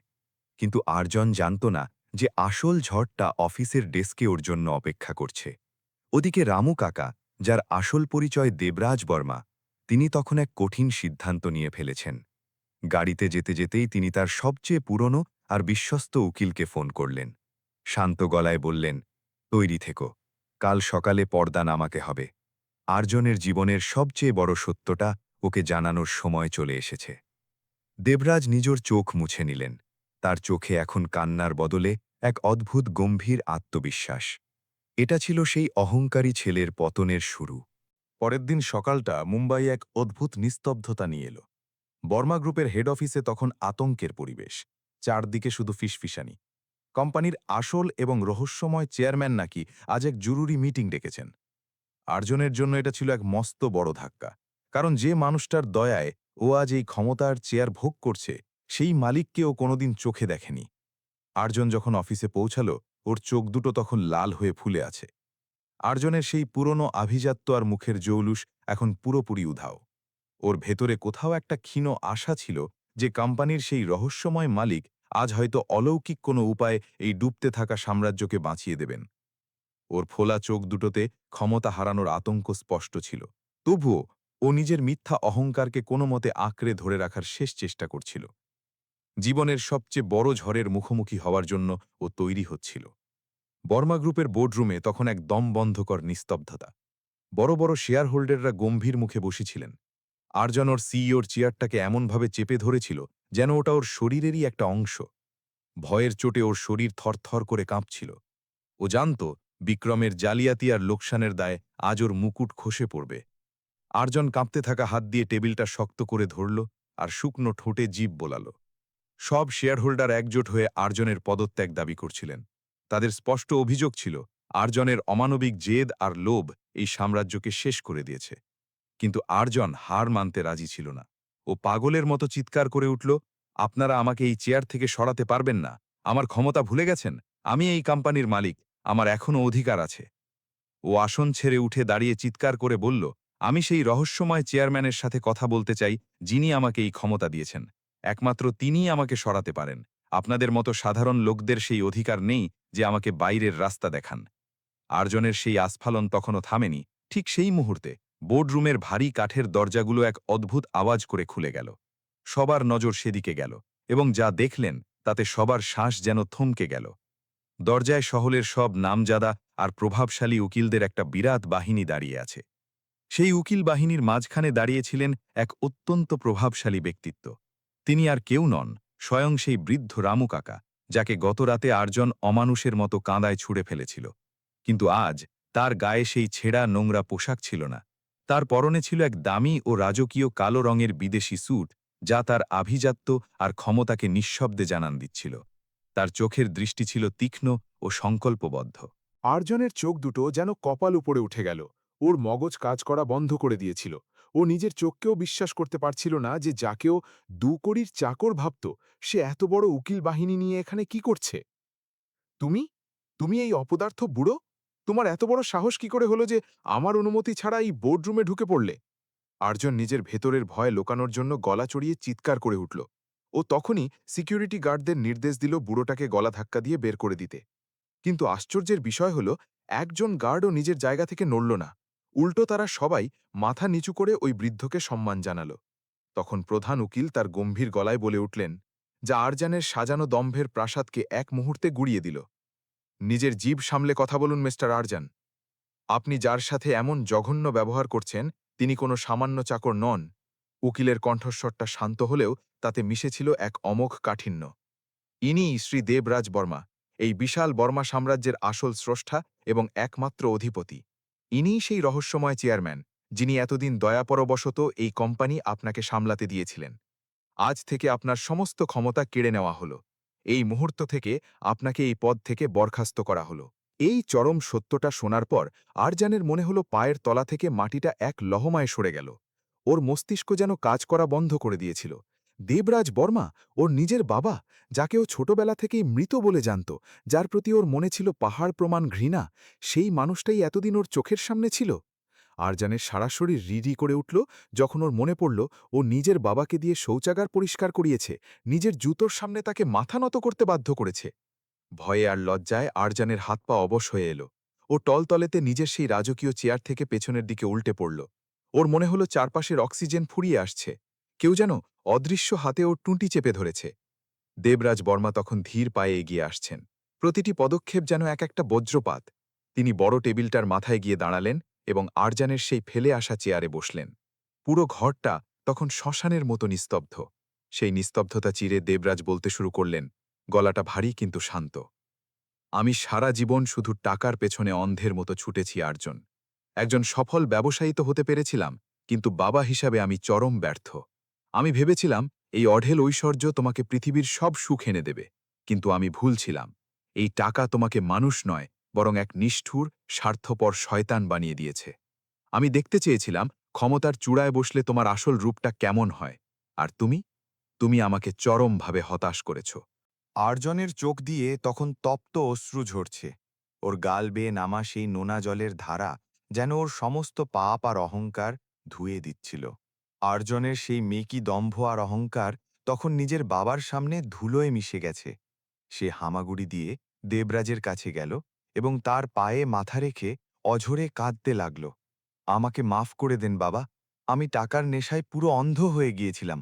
E: কিন্তু আর্জন জানত না যে আসল ঝড়টা অফিসের ডেস্কে ওর জন্য অপেক্ষা করছে। ওদিকে রামু কাকা, যার আসল পরিচয় দেবরাজ বর্মা, তিনি তখন এক কঠিন সিদ্ধান্ত নিয়ে ফেলেছেন। গাড়িতে যেতে যেতেই তিনি তার সবচেয়ে পুরনো আর বিশ্বস্ত উকিলকে ফোন করলেন। শান্ত গলায় বললেন, তৈরি থেকো, কাল সকালে পর্দা নামাকে হবে। আর্জনের জীবনের সবচেয়ে বড় সত্যটা ওকে জানানোর সময় চলে এসেছে। দেবরাজ নিজের চোখ মুছে নিলেন। তার চোখে এখন কান্নার বদলে এক অদ্ভুত গম্ভীর আত্মবিশ্বাস। এটা ছিল সেই অহংকারী ছেলের পতনের শুরু।
B: পরের দিন সকালটা মুম্বাই এক অদ্ভুত নিস্তব্ধতা নিয়ে এলো। বর্মা গ্রুপের হেড অফিসে তখন আতঙ্কের পরিবেশ। চারদিকে শুধু ফিসফিসানি। কোম্পানির আসল এবং রহস্যময় চেয়ারম্যান নাকি আজ এক জরুরি মিটিং ডেকেছেন। আর্জনের জন্য এটা ছিল এক মস্ত বড় ধাক্কা, কারণ যে মানুষটার দয়ায় ও আজ এই ক্ষমতার চেয়ার ভোগ করছে সেই মালিককে ও কোনোদিন চোখে দেখেনি। আর্জন যখন অফিসে পৌঁছালো, ওর চোখ দুটো তখন লাল হয়ে ফুলে আছে। আর্জনের সেই পুরনো আভিজাত্য আর মুখের জৌলুস এখন পুরোপুরি উধাও। ওর ভেতরে কোথাও একটা ক্ষীণ আশা ছিল যে কোম্পানির সেই রহস্যময় মালিক আজ হয়তো অলৌকিক কোনো উপায়ে এই ডুবতে থাকা সাম্রাজ্যকে বাঁচিয়ে দেবেন। ওর ফোলা চোখ দুটোতে ক্ষমতা হারানোর আতঙ্ক স্পষ্ট ছিল। তবুও ও নিজের মিথ্যা অহংকারকে কোনো মতে আঁকড়ে ধরে রাখার শেষ চেষ্টা করছিল। জীবনের সবচেয়ে বড় ঝড়ের মুখোমুখি হওয়ার জন্য ও তৈরি হচ্ছিল। বর্মা গ্রুপের বোর্ডরুমে তখন এক দমবন্ধকর নিস্তব্ধতা। বড় বড় শেয়ার হোল্ডাররা গম্ভীর মুখে বসেছিলেন। আর্জন ওর সিইওর চেয়ারটাকে এমনভাবে চেপে ধরেছিল যেন ওটা ওর শরীরেরই একটা অংশ। ভয়ের চোটে ওর শরীর থরথর করে কাঁপছিল। ও জানত বিক্রমের জালিয়াতি আর লোকসানের দায়ে আজ ওর মুকুট খসে পড়বে। আর্জন কাঁপতে থাকা হাত দিয়ে টেবিলটা শক্ত করে ধরল আর শুকনো ঠোঁটে জিভ বোলাল। সব শেয়ারহোল্ডার একজোট হয়ে আর্জনের পদত্যাগ দাবি করছিলেন। তাদের স্পষ্ট অভিযোগ ছিল আর্জনের অমানবিক জেদ আর লোভ এই সাম্রাজ্যকে শেষ করে দিয়েছে। কিন্তু আর্জন হার মানতে রাজি ছিল না। ও পাগলের মতো চিৎকার করে উঠল, আপনারা আমাকে এই চেয়ার থেকে সরাতে পারবেন না। আমার ক্ষমতা ভুলে গেছেন? আমি এই কোম্পানির মালিক, আমার এখনও অধিকার আছে। ও আসন ছেড়ে উঠে দাঁড়িয়ে চিৎকার করে বলল, আমি সেই রহস্যময় চেয়ারম্যানের সাথে কথা বলতে চাই যিনি আমাকে এই ক্ষমতা দিয়েছেন। একমাত্র তিনিই আমাকে সরাতে পারেন। আপনাদের মতো সাধারণ লোকদের সেই অধিকার নেই যে আমাকে বাইরের রাস্তা দেখান। আর্জনের সেই আস্ফালন তখনও থামেনি। ঠিক সেই মুহূর্তে বোর্ডরুমের ভারী কাঠের দরজাগুলো এক অদ্ভুত আওয়াজ করে খুলে গেল। সবার নজর সেদিকে গেল এবং যা দেখলেন তাতে সবার শ্বাস যেন থমকে গেল। দরজায় শহরের সব নামজাদা আর প্রভাবশালী উকিলদের একটা বিরাট বাহিনী দাঁড়িয়ে আছে। সেই উকিল বাহিনীর মাঝখানে দাঁড়িয়েছিলেন এক অত্যন্ত প্রভাবশালী ব্যক্তিত্ব। তিনি আর কেউ নন, স্বয়ং সেই বৃদ্ধ রামু কাকা, যাকে গতরাতে আর্জন অমানুষের মতো কাঁদায় ছুঁড়ে ফেলেছিল। কিন্তু আজ তার গায়ে সেই ছেঁড়া নোংরা পোশাক ছিল না। তার পরনে ছিল এক দামি ও রাজকীয় কালো রঙের বিদেশি স্যুট, যা তার আভিজাত্য আর ক্ষমতাকে নিঃশব্দে জানান দিচ্ছিল। তার চোখের দৃষ্টি ছিল তীক্ষ্ণ ও সংকল্পবদ্ধ।
G: আর্জনের চোখ দুটো যেন কপাল উপরে উঠে গেল। ওর মগজ কাজ করা বন্ধ করে দিয়েছিল। ও নিজের চোখকেও বিশ্বাস করতে পারছিল না যে যাকেও দুকড়ির চাকর ভাবত সে এত বড় উকিল বাহিনী নিয়ে এখানে কি করছে। তুমি তুমি এই অপদার্থ বুড়ো, তোমার এত বড় সাহস কি করে হলো যে আমার অনুমতি ছাড়া এই বোর্ডরুমে ঢুকে পড়লে? আর্জন নিজের ভেতরের ভয় লোকানোর জন্য গলা চড়িয়ে চিৎকার করে উঠল। ও তখনই সিকিউরিটি গার্ডদের নির্দেশ দিল বুড়োটাকে গলা ধাক্কা দিয়ে বের করে দিতে। কিন্তু আশ্চর্যের বিষয় হল একজন গার্ডও নিজের জায়গা থেকে নড়ল না। উল্টো তারা সবাই মাথা নিচু করে ওই বৃদ্ধকে সম্মান জানাল। তখন প্রধান উকিল তার গম্ভীর গলায় বলে উঠলেন, যা আরজানের সাজানো দম্ভের প্রাসাদকে এক মুহূর্তে গুড়িয়ে দিল। নিজের জিভ সামলে কথা বলুন মিস্টার আরজান। আপনি যার সাথে এমন জঘন্য ব্যবহার করছেন তিনি কোনো সামান্য চাকর নন। উকিলের কণ্ঠস্বরটা শান্ত হলেও তাতে মিশেছিল এক অমোঘ কাঠিন্য। ইনিই শ্রী দেবরাজ বর্মা, এই বিশাল বর্মা সাম্রাজ্যের আসল স্রষ্টা এবং একমাত্র অধিপতি। ইনিই সেই রহস্যময় চেয়ারম্যান যিনি এতদিন দয়াপরবশত এই কোম্পানি আপনাকে সামলাতে দিয়েছিলেন। আজ থেকে আপনার সমস্ত ক্ষমতা কেড়ে নেওয়া হলো। এই মুহূর্ত থেকে আপনাকে এই পদ থেকে বরখাস্ত করা হলো। এই চরম সত্যটা শোনার পর আরজানের মনে হলো পায়ের তলা থেকে মাটিটা এক লহমায় সরে গেল। ওর মস্তিষ্ক যেন কাজ করা বন্ধ করে দিয়েছিল। দেবরাজ বর্মা, ওর নিজের বাবা, যাকে ও ছোটবেলা থেকেই মৃত বলে জানত, যার প্রতি ওর মনে ছিল পাহাড় প্রমাণ ঘৃণা, সেই মানুষটাই এতদিন ওর চোখের সামনে ছিল। আরজানের সারা শরীর রিরি করে উঠল যখন ওর মনে পড়ল ও নিজের বাবাকে দিয়ে শৌচাগার পরিষ্কার করিয়েছে, নিজের জুতোর সামনে তাকে মাথা নত করতে বাধ্য করেছে। ভয়ে আর লজ্জায় আরজানের হাত পা অবশ হয়ে এলো। ও টলতলেতে নিজের সেই রাজকীয় চেয়ার থেকে পেছনের দিকে উল্টে পড়ল। ওর মনে হলো চারপাশের অক্সিজেন ফুরিয়ে আসছে। কেউ যেন অদৃশ্য হাতে ওর টুঁটি চেপে ধরেছে। দেবরাজ বর্মা তখন ধীর পায়ে এগিয়ে আসছেন। প্রতিটি পদক্ষেপ যেন এক একটা বজ্রপাত। তিনি বড় টেবিলটার মাথায় গিয়ে দাঁড়ালেন এবং আরজানের সেই ফেলে আসা চেয়ারে বসলেন। পুরো ঘরটা তখন শ্মশানের মতো নিস্তব্ধ। সেই নিস্তব্ধতা চিরে দেবরাজ বলতে শুরু করলেন, গলাটা ভারী কিন্তু শান্ত। আমি সারা জীবন শুধু টাকার পেছনে অন্ধের মতো ছুটেছি আর্জন। একজন সফল ব্যবসায়ী তো হতে পেরেছিলাম, কিন্তু বাবা হিসাবে আমি চরম ব্যর্থ। আমি ভেবেছিলাম এই অঢেল ঐশ্বর্য তোমাকে পৃথিবীর সব সুখ এনে দেবে, কিন্তু আমি ভুল ছিলাম। এই টাকা তোমাকে মানুষ নয়, বরং এক নিষ্ঠুর, স্বার্থপর শয়তান বানিয়ে দিয়েছে। আমি দেখতে চেয়েছিলাম ক্ষমতার চূড়ায় বসলে তোমার আসল রূপটা কেমন হয়। আর তুমি
B: তুমি আমাকে চরমভাবে হতাশ করেছ।
E: আর্জনের চোখ দিয়ে তখন তপ্ত অশ্রু ঝরছে। ওর গাল বেয়ে নামা সেই নোনা জলের ধারা যেন ওর সমস্ত পাপ আর অহংকার ধুয়ে দিচ্ছিল। আর্জনের সেই মেকি দম্ভ আর অহংকার তখন নিজের বাবার সামনে ধুলোয় মিশে গেছে। সে হামাগুড়ি দিয়ে দেবরাজের কাছে গেল এবং তার পায়ে মাথা রেখে অঝরে কাঁদতে লাগল। আমাকে মাফ করে দেন বাবা, আমি টাকার নেশায় পুরো অন্ধ হয়ে গিয়েছিলাম।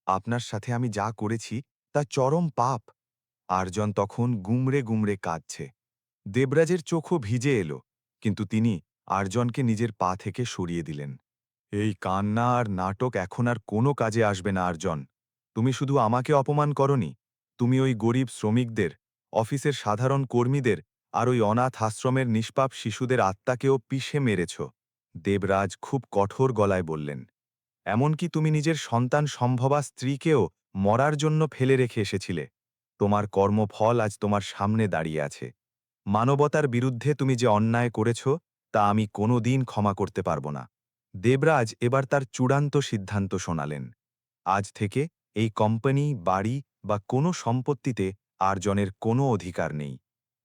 E: আপনার সাথে আমি যা করেছি তা চরম পাপ। আর্জন তখন গুমড়ে গুমড়ে কাঁদছে। দেবরাজের চোখও ভিজে এলো, কিন্তু তিনি আর্জনকে নিজের পা থেকে সরিয়ে দিলেন। এই কান্না আর নাটক এখন আর কোনো কাজে আসবে না আর্জন। তুমি শুধু আমাকে অপমান করনি, তুমি ওই গরিব শ্রমিকদের, অফিসের সাধারণ কর্মীদের আর ওই অনাথ আশ্রমের নিষ্পাপ শিশুদের আত্মাকেও পিষে মেরেছ। দেবরাজ খুব কঠোর গলায় বললেন, এমনকি তুমি নিজের সন্তান সম্ভবা স্ত্রীকেও মরার জন্য ফেলে রেখে এসেছিলে। তোমার কর্মফল আজ তোমার সামনে দাঁড়িয়ে আছে। মানবতার বিরুদ্ধে তুমি যে অন্যায় করেছ তা আমি কোনো দিন ক্ষমা করতে পারব না। দেবরাজ এবার তার চূড়ান্ত সিদ্ধান্ত শোনালেন। আজ থেকে এই কোম্পানি, বাড়ি বা কোনো সম্পত্তিতে আর্জনের কোনো অধিকার নেই।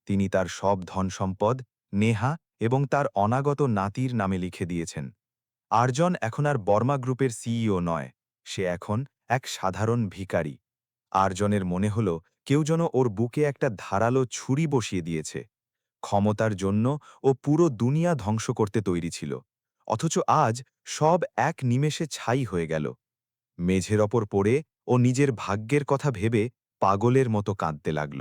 E: তিনি তার সব ধন সম্পদ নেহা এবং তার অনাগত নাতির নামে লিখে দিয়েছেন। আর্জন এখন আর বর্মা গ্রুপের সিইও নয়, সে এখন এক সাধারণ ভিখারি। আর্জনের মনে হল কেউ যেন ওর বুকে একটা ধারালো ছুরি বসিয়ে দিয়েছে। ক্ষমতার জন্য ও পুরো দুনিয়া ধ্বংস করতে তৈরি ছিল, অথচ আজ সব এক নিমেষে ছাই হয়ে গেল। মেঝের ওপর পড়ে ও নিজের ভাগ্যের কথা ভেবে পাগলের মতো কাঁদতে লাগল।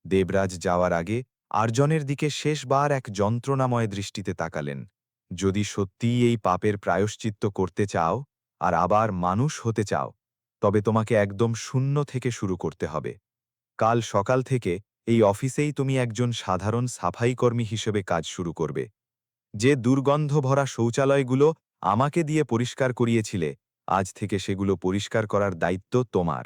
E: দেবরাজ যাওয়ার আগে আর্জনের দিকে শেষবার এক যন্ত্রণাময় দৃষ্টিতে তাকালেন। যদি সত্যিই এই পাপের প্রায়শ্চিত্ত করতে চাও আর আবার মানুষ হতে চাও, তবে তোমাকে একদম শূন্য থেকে শুরু করতে হবে। কাল সকাল থেকে এই অফিসেই তুমি একজন সাধারণ সাফাইকর্মী হিসেবে কাজ শুরু করবে। যে দুর্গন্ধ ভরা শৌচালয়গুলো আমাকে দিয়ে পরিষ্কার করিয়েছিলে, আজ থেকে সেগুলো পরিষ্কার করার দায়িত্ব তোমার।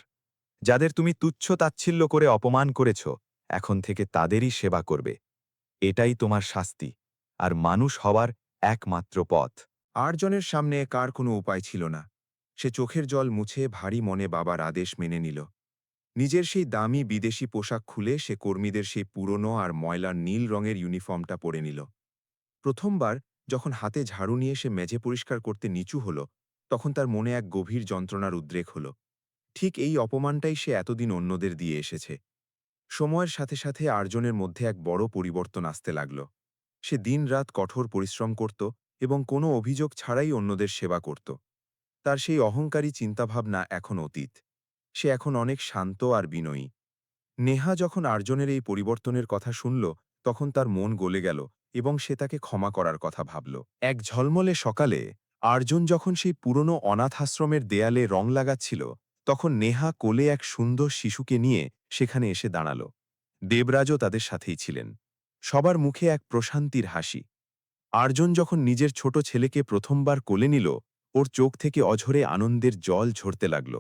E: যাদের তুমি তুচ্ছ তাচ্ছিল্য করে অপমান করেছ, এখন থেকে তাদেরই সেবা করবে। এটাই তোমার শাস্তি, আর মানুষ হওয়ার একমাত্র পথ।
H: আর্জনের সামনে কার কোনো উপায় ছিল না। সে চোখের জল মুছে ভারী মনে বাবার আদেশ মেনে নিল। নিজের সেই দামি বিদেশি পোশাক খুলে সে কর্মীদের সেই পুরনো আর ময়লার নীল রঙের ইউনিফর্মটা পরে নিল। প্রথমবার যখন হাতে ঝাড়ু নিয়ে সে মেঝে পরিষ্কার করতে নিচু হল, তখন তার মনে এক গভীর যন্ত্রণার উদ্রেক হল। ঠিক এই অপমানটাই সে এতদিন অন্যদের দিয়ে এসেছে। সময়ের সাথে সাথে আর্জনের মধ্যে এক বড় পরিবর্তন আসতে লাগল। সে দিনরাত কঠোর পরিশ্রম করত এবং কোনো অভিযোগ ছাড়াই অন্যদের সেবা করত। তার সেই অহংকারী চিন্তাভাবনা এখন অতীত। সে এখন অনেক শান্ত আর বিনয়ী। নেহা যখন আর্জনের এই পরিবর্তনের কথা শুনল, তখন তার মন গলে গেল এবং সে তাকে ক্ষমা করার কথা ভাবল। এক ঝলমলে সকালে আর্জুন যখন সেই পুরনো অনাথাশ্রমের দেয়ালে রং লাগাচ্ছিল, তখন নেহা কোলে এক সুন্দর শিশুকে নিয়ে সেখানে এসে দাঁড়াল। দেবরাজও তাদের সাথেই ছিলেন। সবার মুখে এক প্রশান্তির হাসি। আর্জুন যখন নিজের ছোট ছেলেকে প্রথমবার কোলে নিল, ওর চোখ থেকে অঝরে আনন্দের জল ঝরতে লাগল।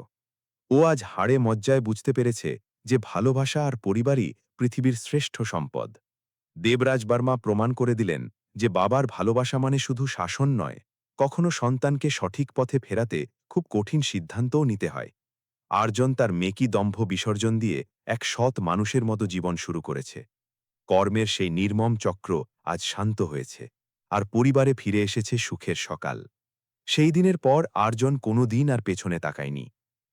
H: ও আজ হাড়ে মজ্জায় বুঝতে পেরেছে যে ভালোবাসা আর পরিবারই পৃথিবীর শ্রেষ্ঠ সম্পদ। দেবরাজ বর্মা প্রমাণ করে দিলেন যে বাবার ভালোবাসা মানে শুধু শাসন নয়, কখনো সন্তানকে সঠিক পথে ফেরাতে খুব কঠিন সিদ্ধান্তও নিতে হয়। আর্জন তার মেকি দম্ভ বিসর্জন দিয়ে এক সৎ মানুষের মতো জীবন শুরু করেছে। কর্মের সেই নির্মম চক্র আজ শান্ত হয়েছে, আর পরিবারে ফিরে এসেছে সুখের সকাল। সেই দিনের পর আর্জন কোনো দিন আর পেছনে তাকায়নি।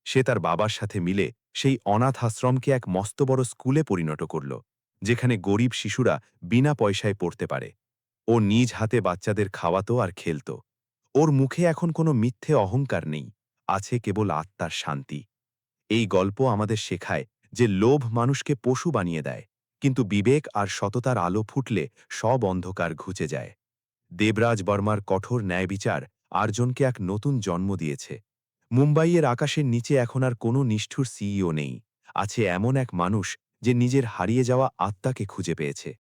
H: সে তার বাবার সাথে মিলে সেই অনাথ আশ্রমকে এক মস্ত বড় স্কুলে পরিণত করল, যেখানে গরিব শিশুরা বিনা পয়সায় পড়তে পারে। ও নিজ হাতে বাচ্চাদের খাওয়াতো আর খেলত। ওর মুখে এখন কোনো মিথ্যে অহংকার নেই, আছে কেবল আত্মার শান্তি। এই গল্প আমাদের শেখায় যে লোভ মানুষকে পশু বানিয়ে দেয়, কিন্তু বিবেক আর সততার আলো ফুটলে সব অন্ধকার ঘুচে যায়। দেবরাজ বর্মার কঠোর ন্যায়বিচার আর্জনকে এক নতুন জন্ম দিয়েছে। মুম্বাইয়ের আকাশের নিচে এখন আর কোনো নিষ্ঠুর সিইও নেই, আছে এমন এক মানুষ যে নিজের হারিয়ে যাওয়া আত্মাকে খুঁজে পেয়েছে।